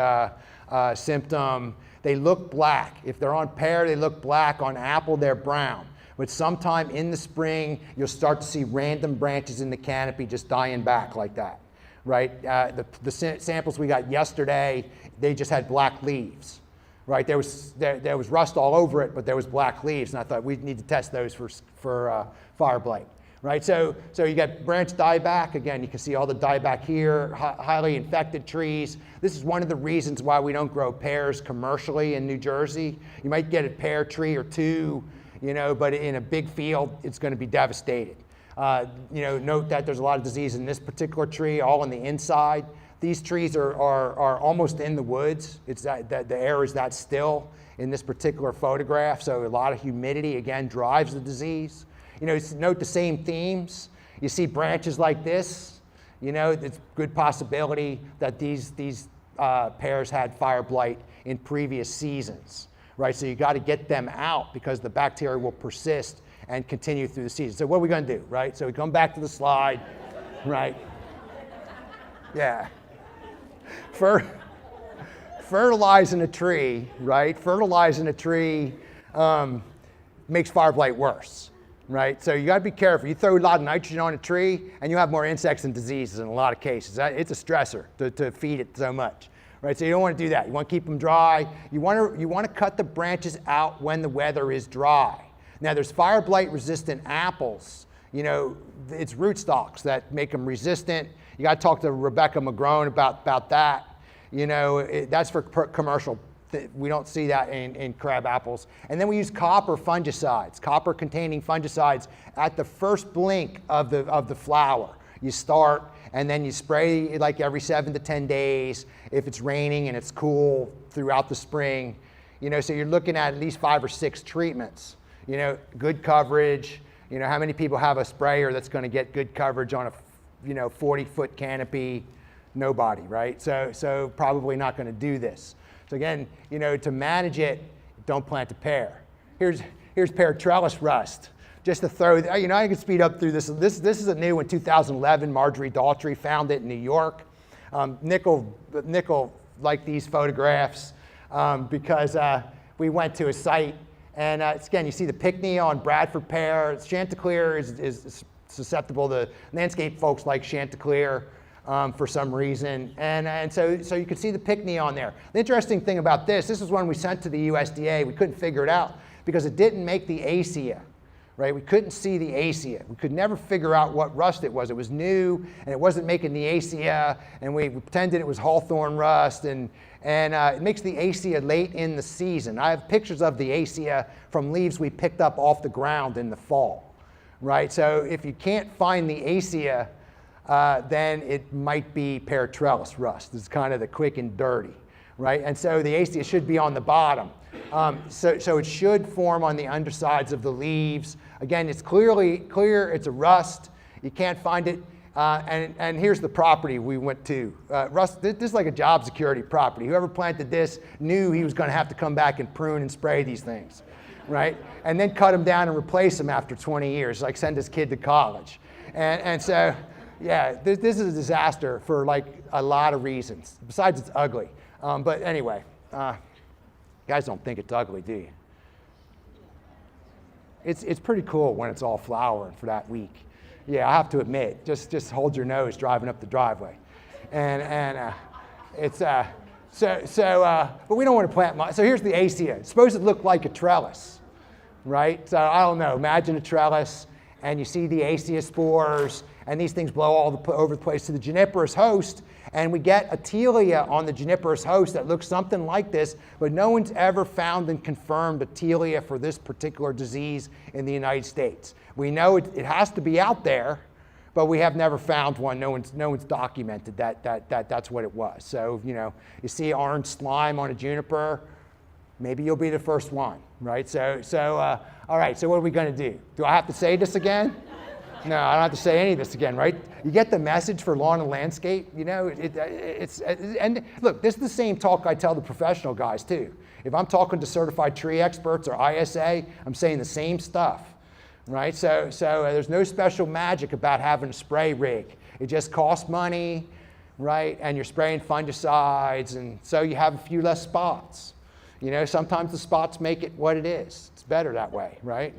symptom. They look black. If they're on pear, they look black. On apple, they're brown. But sometime in the spring, you'll start to see random branches in the canopy just dying back like that, right? The samples we got yesterday, they just had black leaves, right? There was rust all over it, but there was black leaves, and I thought we'd need to test those for fire blight, right? So you got branch dieback. Again, you can see all the dieback here, highly infected trees. This is one of the reasons why we don't grow pears commercially in New Jersey. You might get a pear tree or two, you know, but in a big field, it's going to be devastated. You know, note that there's a lot of disease in this particular tree, all on the inside. These trees are almost in the woods. It's that the air is that still in this particular photograph, so a lot of humidity, again, drives the disease. You know, note the same themes. You see branches like this, you know, it's a good possibility that these pears had fire blight in previous seasons, right? So you got to get them out because the bacteria will persist and continue through the season. So what are we going to do, right? So we come back to the slide, right? Yeah. Fertilizing a tree, right? Fertilizing a tree makes fire blight worse, right? So you got to be careful. You throw a lot of nitrogen on a tree, and you have more insects and diseases in a lot of cases. It's a stressor to feed it so much, right? So you don't want to do that. You want to keep them dry. You want to cut the branches out when the weather is dry. Now, there's fire blight resistant apples. You know, it's rootstocks that make them resistant. You got to talk to Rebecca McGrone about that. You know, that's for commercial. We don't see that in crab apples. And then we use copper fungicides, copper-containing fungicides at the first blink of the flower. You start, and then you spray like every 7 to 10 days if it's raining and it's cool throughout the spring. You know, so you're looking at least 5 or 6 treatments. You know, good coverage. You know, how many people have a sprayer that's going to get good coverage on a 40-foot canopy? Nobody, right? So probably not going to do this. So again, you know, to manage it, don't plant a pear. Here's pear trellis rust. Just to throw, you know, I can speed up through this. This is a new one, 2011. Marjorie Daltrey found it in New York. Nickel liked these photographs because we went to a site, and again, you see the Pickney on Bradford pear. Chanticleer is susceptible to landscape folks like Chanticleer for some reason, and so you can see the Pickney on there. The interesting thing about this is one we sent to the USDA. We couldn't figure it out because it didn't make the ASIA, right? We couldn't see the ACEA. We could never figure out what rust it was. It was new, and it wasn't making the ACEA, and we pretended it was Hawthorn Rust, and it makes the ACEA late in the season. I have pictures of the ACEA from leaves we picked up off the ground in the fall, right? So if you can't find the ACEA, then it might be pear trellis rust. It's kind of the quick and dirty, right? And so the ACEA should be on the bottom. So it should form on the undersides of the leaves. Again, it's clear it's a rust. You can't find it. And here's the property we went to. Rust, this is like a job security property. Whoever planted this knew he was going to have to come back and prune and spray these things, right? And then cut them down and replace them after 20 years, like send his kid to college. And so, yeah, this is a disaster for like a lot of reasons. Besides, it's ugly. But anyway, you guys don't think it's ugly, do you? It's pretty cool when it's all flowering for that week. Yeah, I have to admit, just hold your nose driving up the driveway, and it's but we don't want to plant much. So here's the ACEA. Suppose it looked like a trellis, right? So I don't know. Imagine a trellis, and you see the ACEA spores, and these things blow all over the place to the juniperous host, and we get a telia on the juniperous host that looks something like this, but no one's ever found and confirmed a telia for this particular disease in the United States. We know it has to be out there, but we have never found one. No one's documented that's what it was. So, you know, you see orange slime on a juniper, maybe you'll be the first one, right? So all right, so what are we gonna do? Do I have to say this again? No, I don't have to say any of this again, right? You get the message for lawn and landscape, you know, and look, this is the same talk I tell the professional guys too. If I'm talking to certified tree experts or ISA, I'm saying the same stuff, right? So there's no special magic about having a spray rig. It just costs money, right? And you're spraying fungicides, and so you have a few less spots. You know, sometimes the spots make it what it is. It's better that way, right?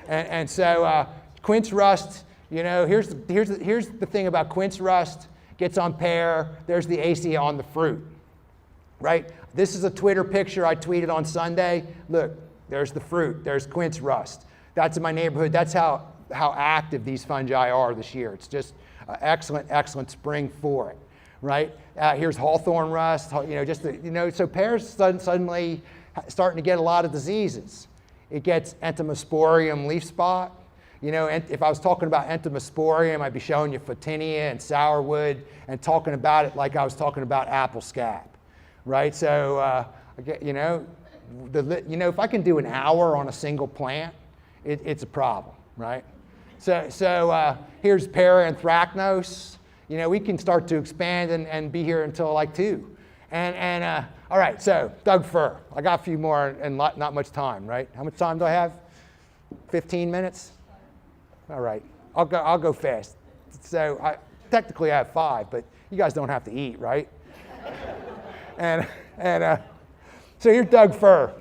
And so quince rust, you know, here's the thing about quince rust. Gets on pear, there's the ACEA on the fruit, right? This is a Twitter picture I tweeted on Sunday. Look, there's the fruit, there's quince rust. That's in my neighborhood. That's how active these fungi are this year. It's just excellent spring for it, right? Here's Hawthorn Rust, you know, so pears suddenly starting to get a lot of diseases. It gets Entomosporium leaf spot. You know, if I was talking about Entomosporium, I'd be showing you Photinia and sourwood and talking about it like I was talking about apple scab, right? So, you know, if I can do an hour on a single plant, it's a problem, right? So here's Pear Anthracnose. You know, we can start to expand and be here until like 2. And all right, so Doug fir. I got a few more and not much time, right? How much time do I have? 15 minutes? All right, I'll go fast. So technically I have 5, but you guys don't have to eat, right? and so here's Doug fir.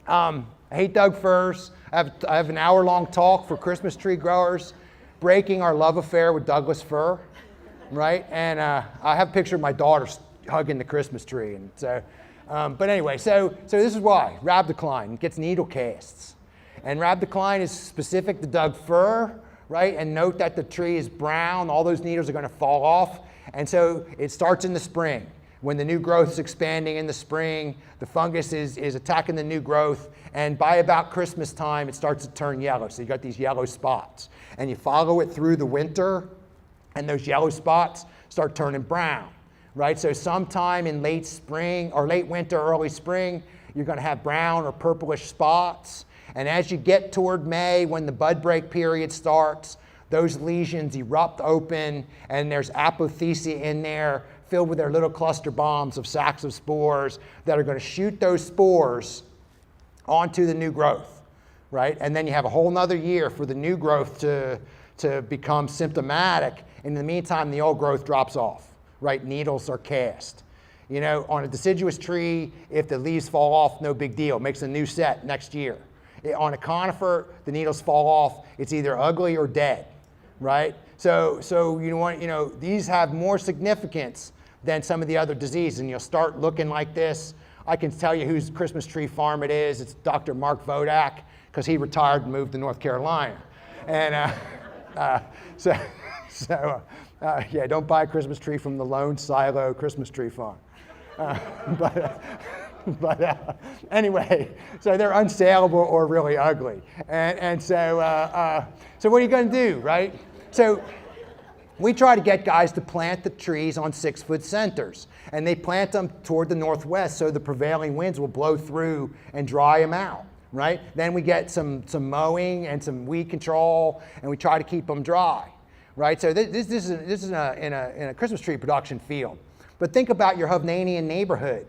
I hate Doug firs. I have an hour-long talk for Christmas tree growers, breaking our love affair with Douglas fir, right? And I have a picture of my daughter hugging the Christmas tree. And so, but anyway, so this is why rhabdocline gets needle casts. And rhabdocline is specific to Doug fir, right? And note that the tree is brown. All those needles are going to fall off. And so it starts in the spring. When the new growth is expanding in the spring, the fungus is attacking the new growth. And by about Christmas time, it starts to turn yellow. So you got these yellow spots. And you follow it through the winter, and those yellow spots start turning brown, right? So sometime in late spring or late winter, early spring, you're going to have brown or purplish spots. And as you get toward May, when the bud break period starts, those lesions erupt open, and there's apothecia in there filled with their little cluster bombs of sacs of spores that are going to shoot those spores onto the new growth, right? And then you have a whole nother year for the new growth to become symptomatic. In the meantime, the old growth drops off, right? Needles are cast. You know, on a deciduous tree, if the leaves fall off, no big deal. Makes a new set next year. On a conifer, the needles fall off. It's either ugly or dead, right? So these have more significance than some of the other diseases, and you'll start looking like this I can tell you whose Christmas tree farm it is. It's Dr. Mark Vodak, because he retired and moved to North Carolina. And yeah, don't buy a Christmas tree from the Lone Silo Christmas Tree Farm. Anyway, so they're unsaleable or really ugly. So what are you going to do, right? So we try to get guys to plant the trees on 6-foot centers, and they plant them toward the northwest so the prevailing winds will blow through and dry them out, right? Then we get some mowing and some weed control, and we try to keep them dry, right? So this is in a Christmas tree production field. But think about your Hovnanian neighborhood.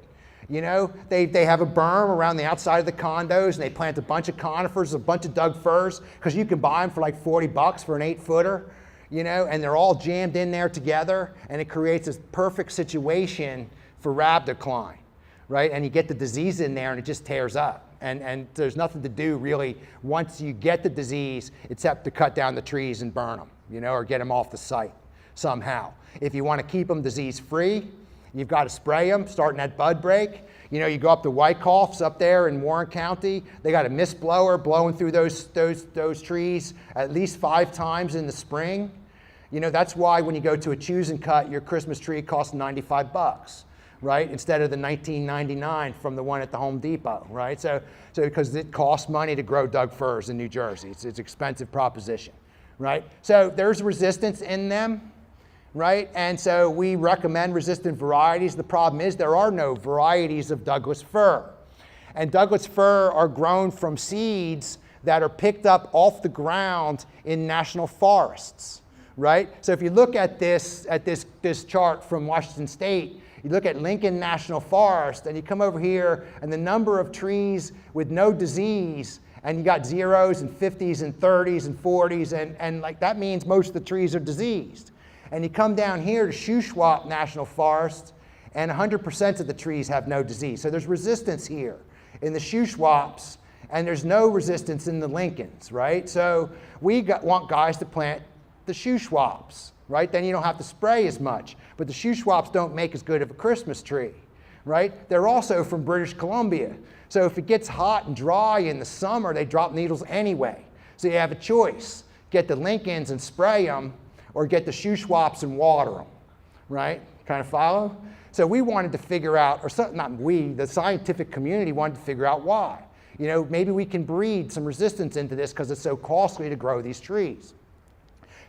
You know, they have a berm around the outside of the condos, and they plant a bunch of conifers, a bunch of Doug firs, because you can buy them for like $40 for an 8-footer, you know, and they're all jammed in there together, and it creates this perfect situation for rab decline, right? And you get the disease in there, and it just tears up. And there's nothing to do really once you get the disease, except to cut down the trees and burn them, you know, or get them off the site somehow. If you want to keep them disease-free, you've got to spray them, starting at bud break. You know, you go up to Wyckoff's up there in Warren County. They got a mist blower blowing through those trees at least 5 times in the spring. You know, that's why when you go to a choose and cut, your Christmas tree costs $95, right? Instead of the $19.99 from the one at the Home Depot, right? So because it costs money to grow Doug firs in New Jersey. It's an expensive proposition, right? So there's resistance in them, right? And so we recommend resistant varieties. The problem is there are no varieties of Douglas fir. And Douglas fir are grown from seeds that are picked up off the ground in national forests, right? So if you look at this chart from Washington State, you look at Lincoln National Forest, and you come over here, and the number of trees with no disease, and you got 0s and 50s and 30s and 40s, and like that means most of the trees are diseased. And you come down here to Shuswap National Forest, and 100% of the trees have no disease. So there's resistance here in the Shuswaps, and there's no resistance in the Lincolns, right? So we want guys to plant the Shuswaps, right? Then you don't have to spray as much. But the Shuswaps don't make as good of a Christmas tree, right? They're also from British Columbia. So if it gets hot and dry in the summer, they drop needles anyway. So you have a choice. Get the Lincolns and spray them, or get the Shuswaps and water them, right? Kind of follow? So we wanted to figure out, or something, not we, the scientific community wanted to figure out why. You know, maybe we can breed some resistance into this because it's so costly to grow these trees.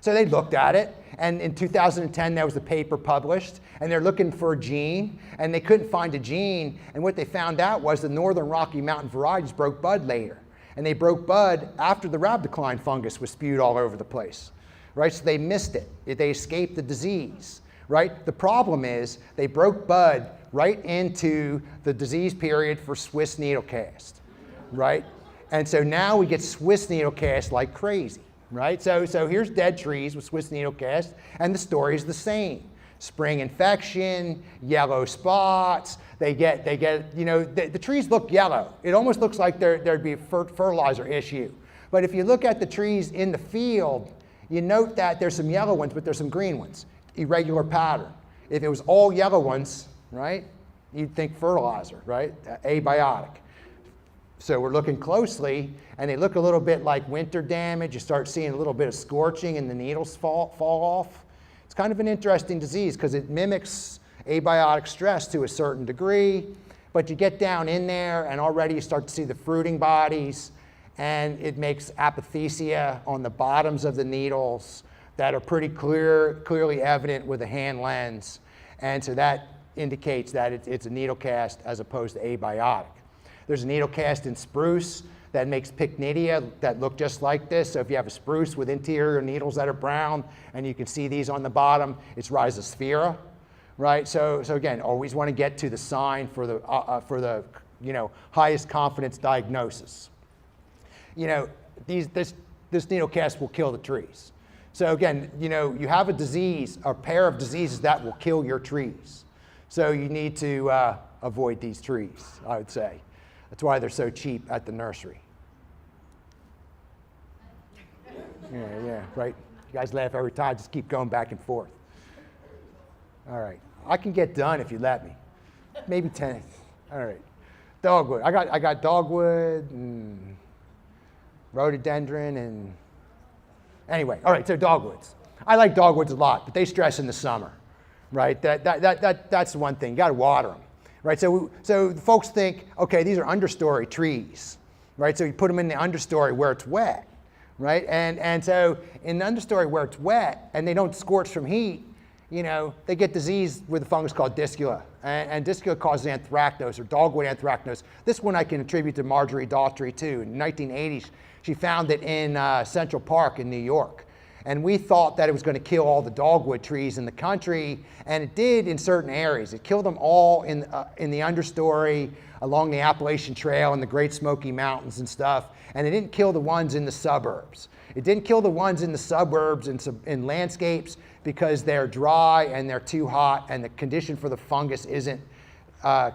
So they looked at it, and in 2010 there was a paper published, and they're looking for a gene, and they couldn't find a gene, and what they found out was the northern Rocky Mountain varieties broke bud later. And they broke bud after the rhabdocline fungus was spewed all over the place, right? So they missed it. They escaped the disease, right? The problem is they broke bud right into the disease period for Swiss needlecast, right? And so now we get Swiss needlecast like crazy. Right? So here's dead trees with Swiss needlecast, and the story is the same. Spring infection, yellow spots, they get you know, the trees look yellow. It almost looks like there'd be a fertilizer issue. But if you look at the trees in the field, you note that there's some yellow ones, but there's some green ones. Irregular pattern. If it was all yellow ones, right, you'd think fertilizer, right? Abiotic. So we're looking closely, and they look a little bit like winter damage. You start seeing a little bit of scorching, and the needles fall off. It's kind of an interesting disease because it mimics abiotic stress to a certain degree, but you get down in there, and already you start to see the fruiting bodies, and it makes apothecia on the bottoms of the needles that are pretty clearly evident with a hand lens, and so that indicates that it's a needlecast as opposed to abiotic. There's a needlecast in spruce that makes pycnidia that look just like this. So if you have a spruce with interior needles that are brown, and you can see these on the bottom, it's Rhizosphaeria, right? So again, always want to get to the sign for the you know, highest confidence diagnosis. You know, this needlecast will kill the trees. So again, you know, you have a disease, a pair of diseases that will kill your trees. So you need to avoid these trees, I would say. That's why they're so cheap at the nursery. Yeah, right? You guys laugh every time, just keep going back and forth. All right, I can get done if you let me. Maybe 10. All right. Dogwood. I got dogwood and rhododendron and anyway. All right, so dogwoods. I like dogwoods a lot, but they stress in the summer, right? That's the one thing. You got to water them, right? So folks think, okay, these are understory trees, right? So you put them in the understory where it's wet, right? And so in the understory where it's wet and they don't scorch from heat, you know, they get disease with a fungus called discula. And discula causes anthracnose or dogwood anthracnose. This one I can attribute to Marjorie Daughtry too. In the 1980s, she found it in Central Park in New York. And we thought that it was going to kill all the dogwood trees in the country, and it did in certain areas. It killed them all in the understory, along the Appalachian Trail and the Great Smoky Mountains and stuff, and it didn't kill the ones in the suburbs. It didn't kill the ones in the suburbs in landscapes because they're dry and they're too hot, and the condition for the fungus isn't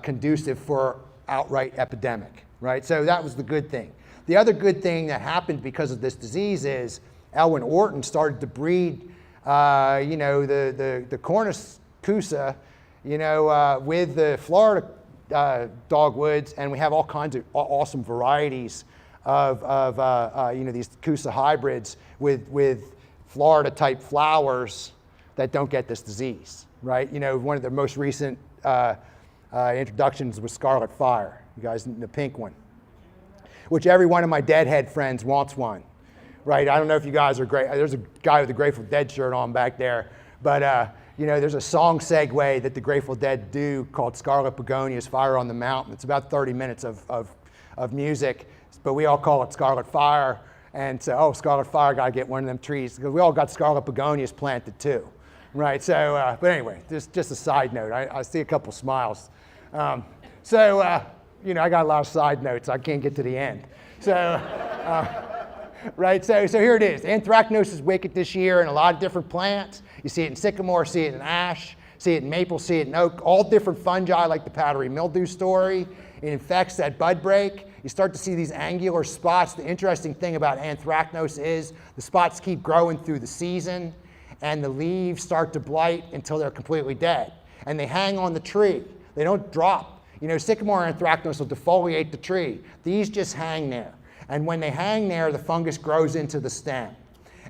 conducive for outright epidemic, right? So that was the good thing. The other good thing that happened because of this disease is Elwyn Orton started to breed, you know, the Cornus Cusa, you know, with the Florida dogwoods, and we have all kinds of awesome varieties of you know, these Cusa hybrids with Florida type flowers that don't get this disease, right? You know, one of the most recent introductions was Scarlet Fire, you guys, the pink one, which every one of my Deadhead friends wants one. Right, I don't know if you guys are great. There's a guy with a Grateful Dead shirt on back there, but you know, there's a song segue that the Grateful Dead do called Scarlet Begonias, Fire on the Mountain. It's about 30 minutes of music, but we all call it Scarlet Fire. And so, oh, Scarlet Fire, gotta get one of them trees, because we all got Scarlet Begonias planted too, right? So, but anyway, just a side note. I see a couple smiles. You know, I got a lot of side notes. I can't get to the end. So. Right, so here it is. Anthracnose is wicked this year in a lot of different plants. You see it in sycamore, see it in ash, see it in maple, see it in oak, all different fungi like the powdery mildew story. It infects that bud break. You start to see these angular spots. The interesting thing about anthracnose is the spots keep growing through the season, and the leaves start to blight until they're completely dead. And they hang on the tree. They don't drop. You know, sycamore anthracnose will defoliate the tree. These just hang there. And when they hang there, the fungus grows into the stem.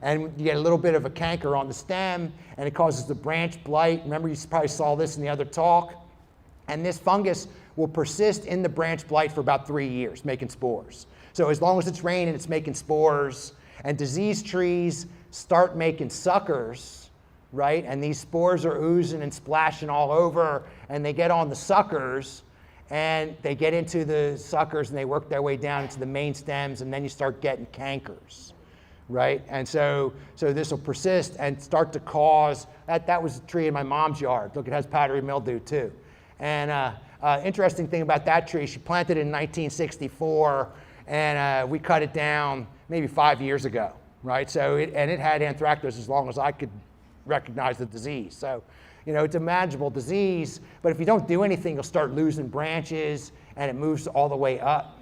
And you get a little bit of a canker on the stem, and it causes the branch blight. Remember, you probably saw this in the other talk. And this fungus will persist in the branch blight for about 3 years, making spores. So as long as it's raining, it's making spores. And diseased trees start making suckers, right? And these spores are oozing and splashing all over, and they get on the suckers, and they get into the suckers and they work their way down into the main stems, and then you start getting cankers, right? And so this will persist and start to cause, that was a tree in my mom's yard. Look, it has powdery mildew too. And interesting thing about that tree, she planted it in 1964, and we cut it down maybe 5 years ago, right? So it had anthracnose as long as I could recognize the disease. So, you know, it's a manageable disease, but if you don't do anything, you'll start losing branches, and it moves all the way up,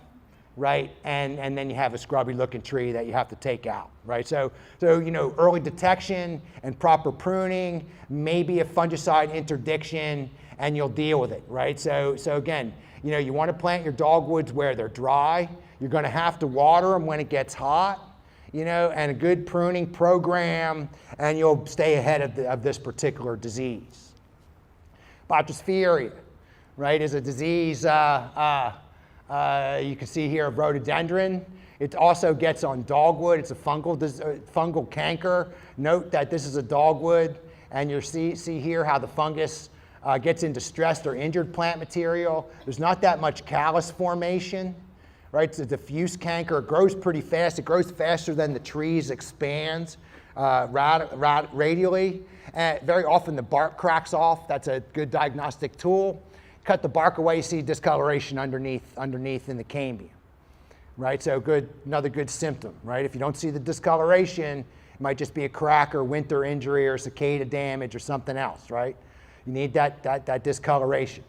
right? And then you have a scrubby looking tree that you have to take out, right? So you know, early detection and proper pruning, maybe a fungicide interdiction, and you'll deal with it, right? So again, you know, you want to plant your dogwoods where they're dry. You're going to have to water them when it gets hot, you know, and a good pruning program, and you'll stay ahead of this particular disease. Botryosphaeria, right, is a disease you can see here of rhododendron. It also gets on dogwood. It's a fungal canker. Note that this is a dogwood, and you see here how the fungus gets into stressed or injured plant material. There's not that much callus formation. Right, it's a diffuse canker. It grows pretty fast. It grows faster than the trees expands radially. And very often the bark cracks off. That's a good diagnostic tool. Cut the bark away, you see discoloration underneath in the cambium. Right, so another good symptom. Right, if you don't see the discoloration, it might just be a crack or winter injury or cicada damage or something else. Right, you need that discoloration.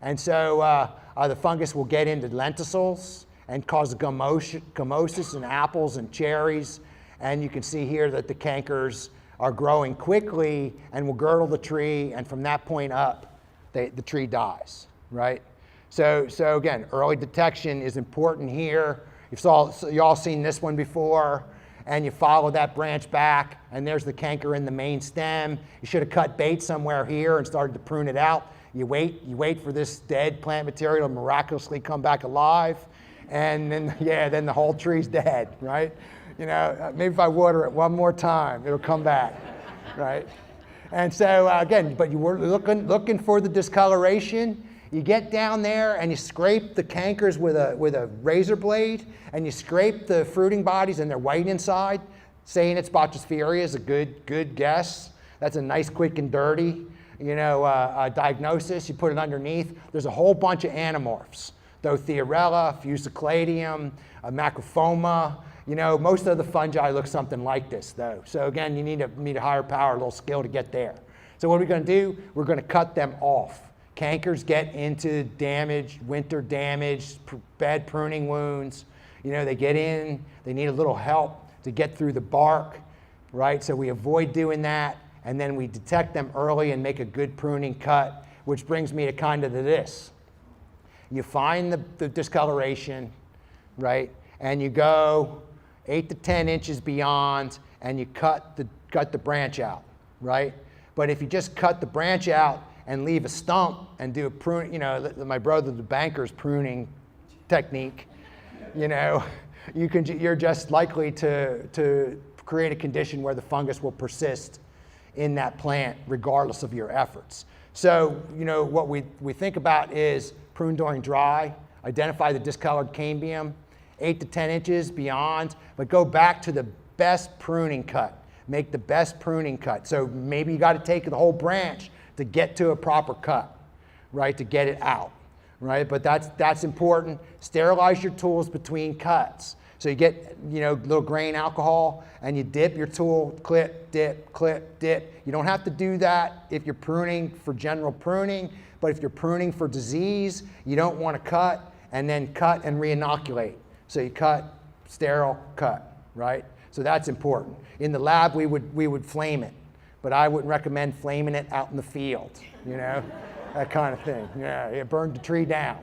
And so the fungus will get into lenticels and cause gummosis in apples and cherries. And you can see here that the cankers are growing quickly and will girdle the tree, and from that point up, the tree dies, right? So again, early detection is important here. You all seen this one before, and you follow that branch back, and there's the canker in the main stem. You should have cut bait somewhere here and started to prune it out. You wait for this dead plant material to miraculously come back alive, and then the whole tree's dead, right? Maybe if I water it one more time, it'll come back, right? And so again, but you were looking for the discoloration. You get down there and you scrape the cankers with a razor blade, and you scrape the fruiting bodies, and they're white inside. Saying it's Botryosphaeria is a good guess. That's a nice, quick and dirty, diagnosis. You put it underneath. There's a whole bunch of anamorphs: Dothiorella, Fusicladium, Macrophoma. Most of the fungi look something like this, though. So again, you need a higher power, a little skill to get there. So what are we going to do? We're going to cut them off. Cankers get into winter damage, bad pruning wounds. They get in, they need a little help to get through the bark, right? So we avoid doing that, and then we detect them early and make a good pruning cut, which brings me to kind of this. You find the discoloration, right? And you go 8 to 10 inches beyond, and you cut the branch out, right? But if you just cut the branch out and leave a stump and do a prune, my brother the banker's pruning technique, you're just likely to create a condition where the fungus will persist in that plant regardless of your efforts. So what we think about is prune during dry, identify the discolored cambium, 8 to 10 inches beyond, but go back to the best pruning cut. Make the best pruning cut. So maybe you got to take the whole branch to get to a proper cut, right? To get it out, right? But that's important. Sterilize your tools between cuts. So you get, little grain alcohol, and you dip your tool, clip, dip, clip, dip. You don't have to do that if you're pruning for general pruning, but if you're pruning for disease, you don't want to cut and then cut and re-inoculate. So you cut, sterile, cut, right? So that's important. In the lab, we would flame it, but I wouldn't recommend flaming it out in the field, that kind of thing. Yeah, it burned the tree down.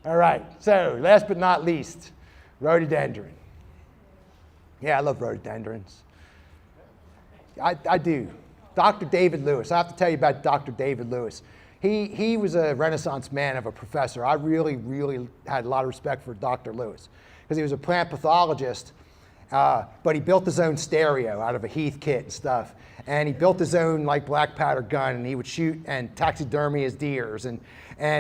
All right, so last but not least, rhododendron. Yeah, I love rhododendrons. I do. Dr. David Lewis, I have to tell you about Dr. David Lewis. He was a Renaissance man of a professor. I really, really had a lot of respect for Dr. Lewis because he was a plant pathologist, but he built his own stereo out of a Heath kit and stuff. And he built his own black powder gun, and he would shoot and taxidermy his deers, and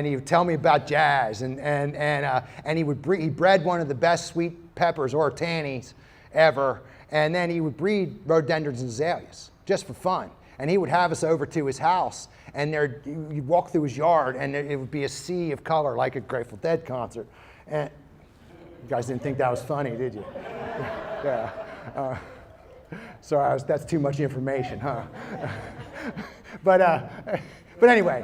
he would tell me about jazz, and he bred one of the best sweet peppers or tannies ever, and then he would breed rhododendrons and azaleas just for fun. And he would have us over to his house, and you'd walk through his yard, and it would be a sea of color like a Grateful Dead concert. And you guys didn't think that was funny, did you? Yeah. Sorry, that's too much information, huh? But anyway,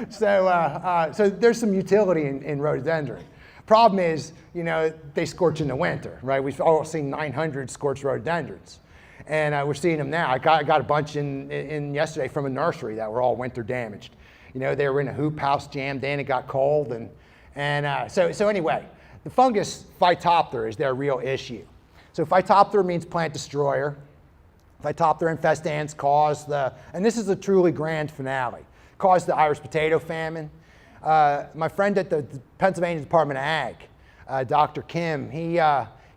so there's some utility in rhododendron. Problem is, they scorch in the winter, right? We've all seen 900 scorched rhododendrons, and we're seeing them now. I got a bunch in yesterday from a nursery that were all winter damaged. They were in a hoop house jammed in, it got cold, so anyway, the fungus Phytophthora is their real issue. So Phytophthora means plant destroyer. Phytophthora infestans and this is a truly grand finale, caused the Irish potato famine. My friend at the Pennsylvania Department of Ag, Dr. Kim, he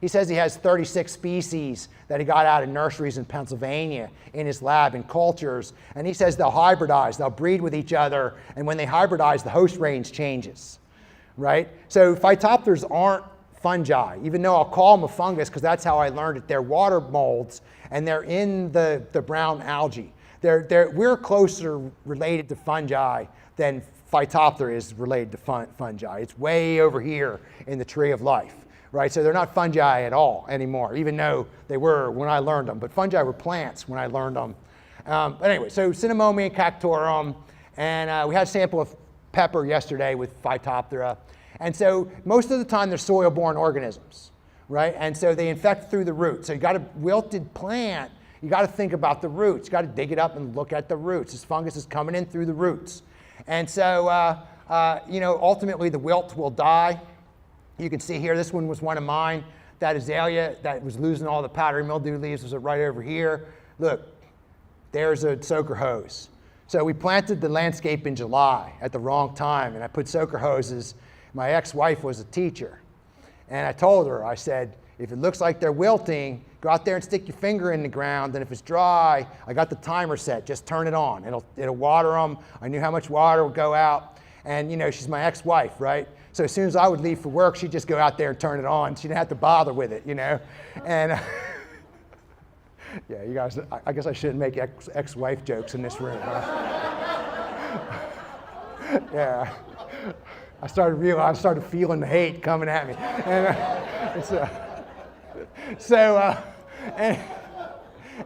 says he has 36 species that he got out of nurseries in Pennsylvania in his lab in cultures, and he says they'll hybridize, they'll breed with each other, and when they hybridize, the host range changes, right? So Phytophthors aren't fungi, even though I'll call them a fungus because that's how I learned it. They're water molds, and they're in the brown algae. We're closer related to fungi than Phytophthora is related to fungi. It's way over here in the tree of life, right? So they're not fungi at all anymore, even though they were when I learned them. But fungi were plants when I learned them. But anyway, so Cinnamomum and Cactorum, and we had a sample of pepper yesterday with Phytophthora. And so most of the time they're soil-borne organisms, right? And so they infect through the roots. So you got a wilted plant, you got to think about the roots. You got to dig it up and look at the roots. This fungus is coming in through the roots. And so ultimately the wilt will die. You can see here, this one was one of mine. That azalea that was losing all the powdery mildew leaves was right over here. Look, there's a soaker hose. So we planted the landscape in July at the wrong time, and I put soaker hoses. My ex-wife was a teacher, and I told her, I said, if it looks like they're wilting, go out there and stick your finger in the ground, and if it's dry, I got the timer set, just turn it on. It'll water them. I knew how much water would go out, and she's my ex-wife, right? So as soon as I would leave for work, she'd just go out there and turn it on. She didn't have to bother with it, and yeah, you guys, I guess I shouldn't make ex-wife jokes in this room. Yeah. I started feeling the hate coming at me.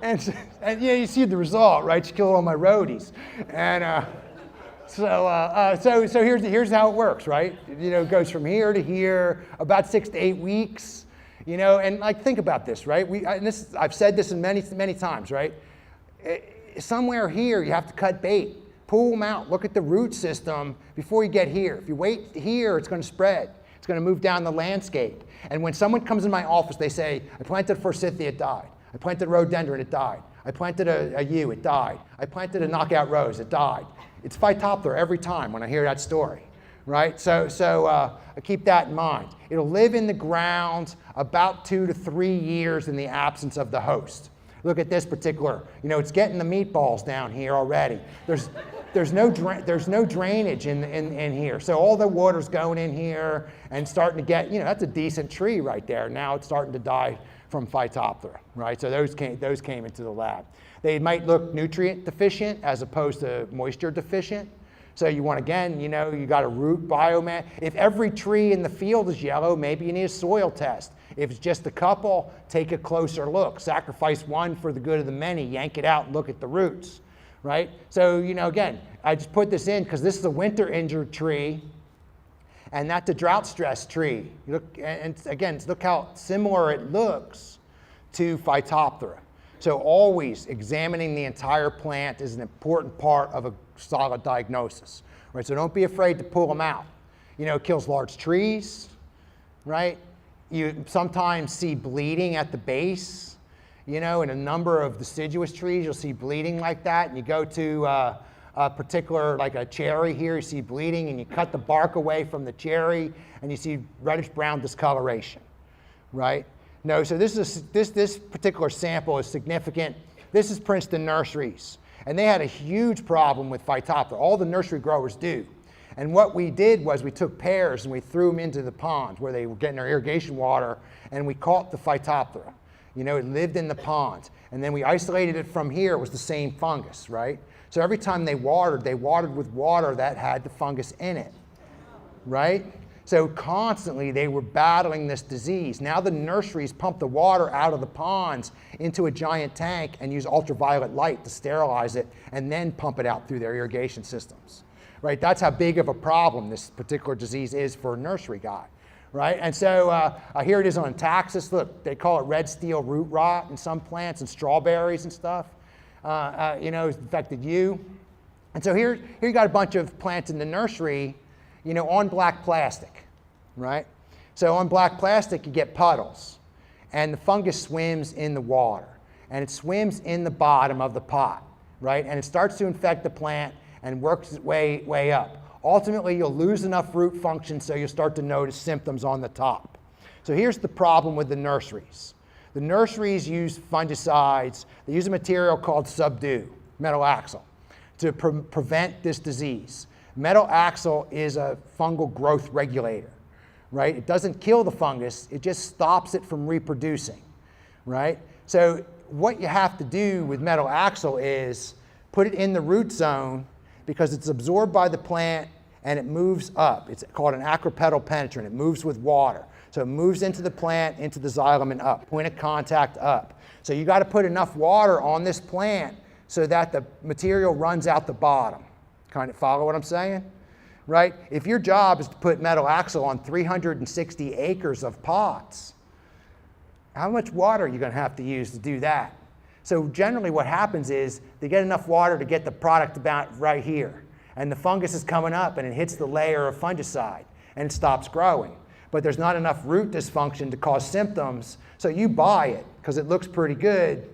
And you see the result, right? She killed all my roadies. And so here's how it works, right? It goes from here to here, about 6 to 8 weeks. And think about this, right? I've said this many times, right? Somewhere here, you have to cut bait, pull them out, look at the root system before you get here. If you wait here, it's going to spread. It's going to move down the landscape. And when someone comes in my office, they say, I planted a forsythia, it died. I planted a rhododendron, it died. I planted a yew, it died. I planted a knockout rose, it died. It's Phytophthora every time when I hear that story. Right? So keep that in mind. It'll live in the ground about 2 to 3 years in the absence of the host. Look at this particular, it's getting the meatballs down here already. There's no drainage in here. So all the water's going in here and starting to get, that's a decent tree right there. Now it's starting to die from Phytophthora, right? So those came into the lab. They might look nutrient deficient as opposed to moisture deficient. So you want, again, you got a root biomass. If every tree in the field is yellow, maybe you need a soil test. If it's just a couple, take a closer look. Sacrifice one for the good of the many. Yank it out and look at the roots, right? So, again, I just put this in because this is a winter injured tree, and that's a drought stressed tree. Look, and again, look how similar it looks to Phytophthora. So always examining the entire plant is an important part of a solid diagnosis, right? So don't be afraid to pull them out. It kills large trees, right? You sometimes see bleeding at the base, in a number of deciduous trees, you'll see bleeding like that. And you go to a particular, like a cherry here, you see bleeding, and you cut the bark away from the cherry, and you see reddish brown discoloration, right? No, so this particular sample is significant. This is Princeton Nurseries, and they had a huge problem with Phytophthora. All the nursery growers do. And what we did was we took pears and we threw them into the pond where they were getting their irrigation water, and we caught the Phytophthora. It lived in the pond. And then we isolated it from here. It was the same fungus, right? So every time they watered with water that had the fungus in it, right? So constantly they were battling this disease. Now the nurseries pump the water out of the ponds into a giant tank and use ultraviolet light to sterilize it and then pump it out through their irrigation systems. Right? That's how big of a problem this particular disease is for a nursery guy. Right? And so here it is on Taxus. Look, they call it red steel root rot in some plants and strawberries and stuff. It's affected you. And so here you got a bunch of plants in the nursery, on black plastic, right? So on black plastic, you get puddles, and the fungus swims in the water, and it swims in the bottom of the pot, right? And it starts to infect the plant and works its way up. Ultimately, you'll lose enough root function so you'll start to notice symptoms on the top. So here's the problem with the nurseries. The nurseries use fungicides. They use a material called Subdue, metalaxyl, to prevent this disease. Metalaxyl is a fungal growth regulator, right? It doesn't kill the fungus, it just stops it from reproducing, right? So what you have to do with metalaxyl is put it in the root zone because it's absorbed by the plant and it moves up. It's called an acropetal penetrant. It moves with water. So it moves into the plant, into the xylem and up, point of contact up. So you got to put enough water on this plant so that the material runs out the bottom. Kind of follow what I'm saying? Right? If your job is to put metalaxyl on 360 acres of pots, how much water are you going to have to use to do that? So generally what happens is they get enough water to get the product about right here. And the fungus is coming up and it hits the layer of fungicide and it stops growing. But there's not enough root dysfunction to cause symptoms, so you buy it because it looks pretty good,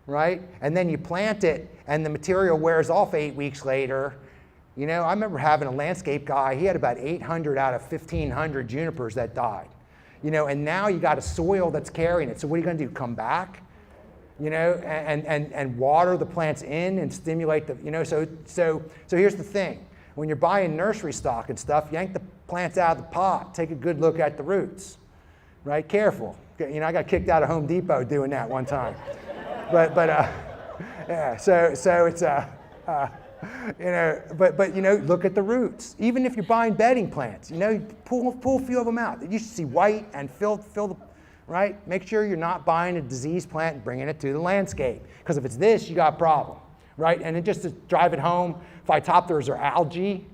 right? And then you plant it and the material wears off 8 weeks later. You know, I remember having a landscape guy, he had about 800 out of 1,500 junipers that died. You know, and now you got a soil that's carrying it. So what are you going to do, come back? You know, and water the plants in and stimulate the, you know, so here's the thing. When you're buying nursery stock and stuff, yank the plants out of the pot, take a good look at the roots, right? Careful. You know, I got kicked out of Home Depot doing that one time. Yeah, so it's, you know, but you know, look at the roots. Even if you're buying bedding plants, you know, pull a few of them out. You should see white and fill the, right? Make sure you're not buying a diseased plant and bringing it to the landscape. Because if it's this, you got a problem, right? And then just to drive it home, Phytophthora are algae.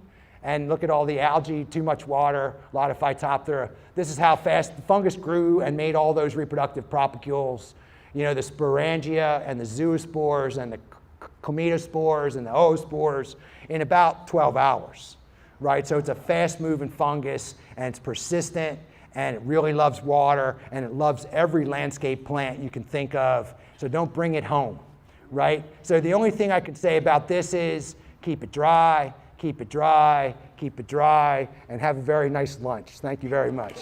And look at all the algae, too much water, a lot of Phytophthora. This is how fast the fungus grew and made all those reproductive propagules. You know, the sporangia and the zoospores and the chlamydospores and the oospores in about 12 hours, right? So it's a fast-moving fungus, and it's persistent, and it really loves water, and it loves every landscape plant you can think of. So don't bring it home, right? So the only thing I can say about this is keep it dry, keep it dry, keep it dry, and have a very nice lunch. Thank you very much.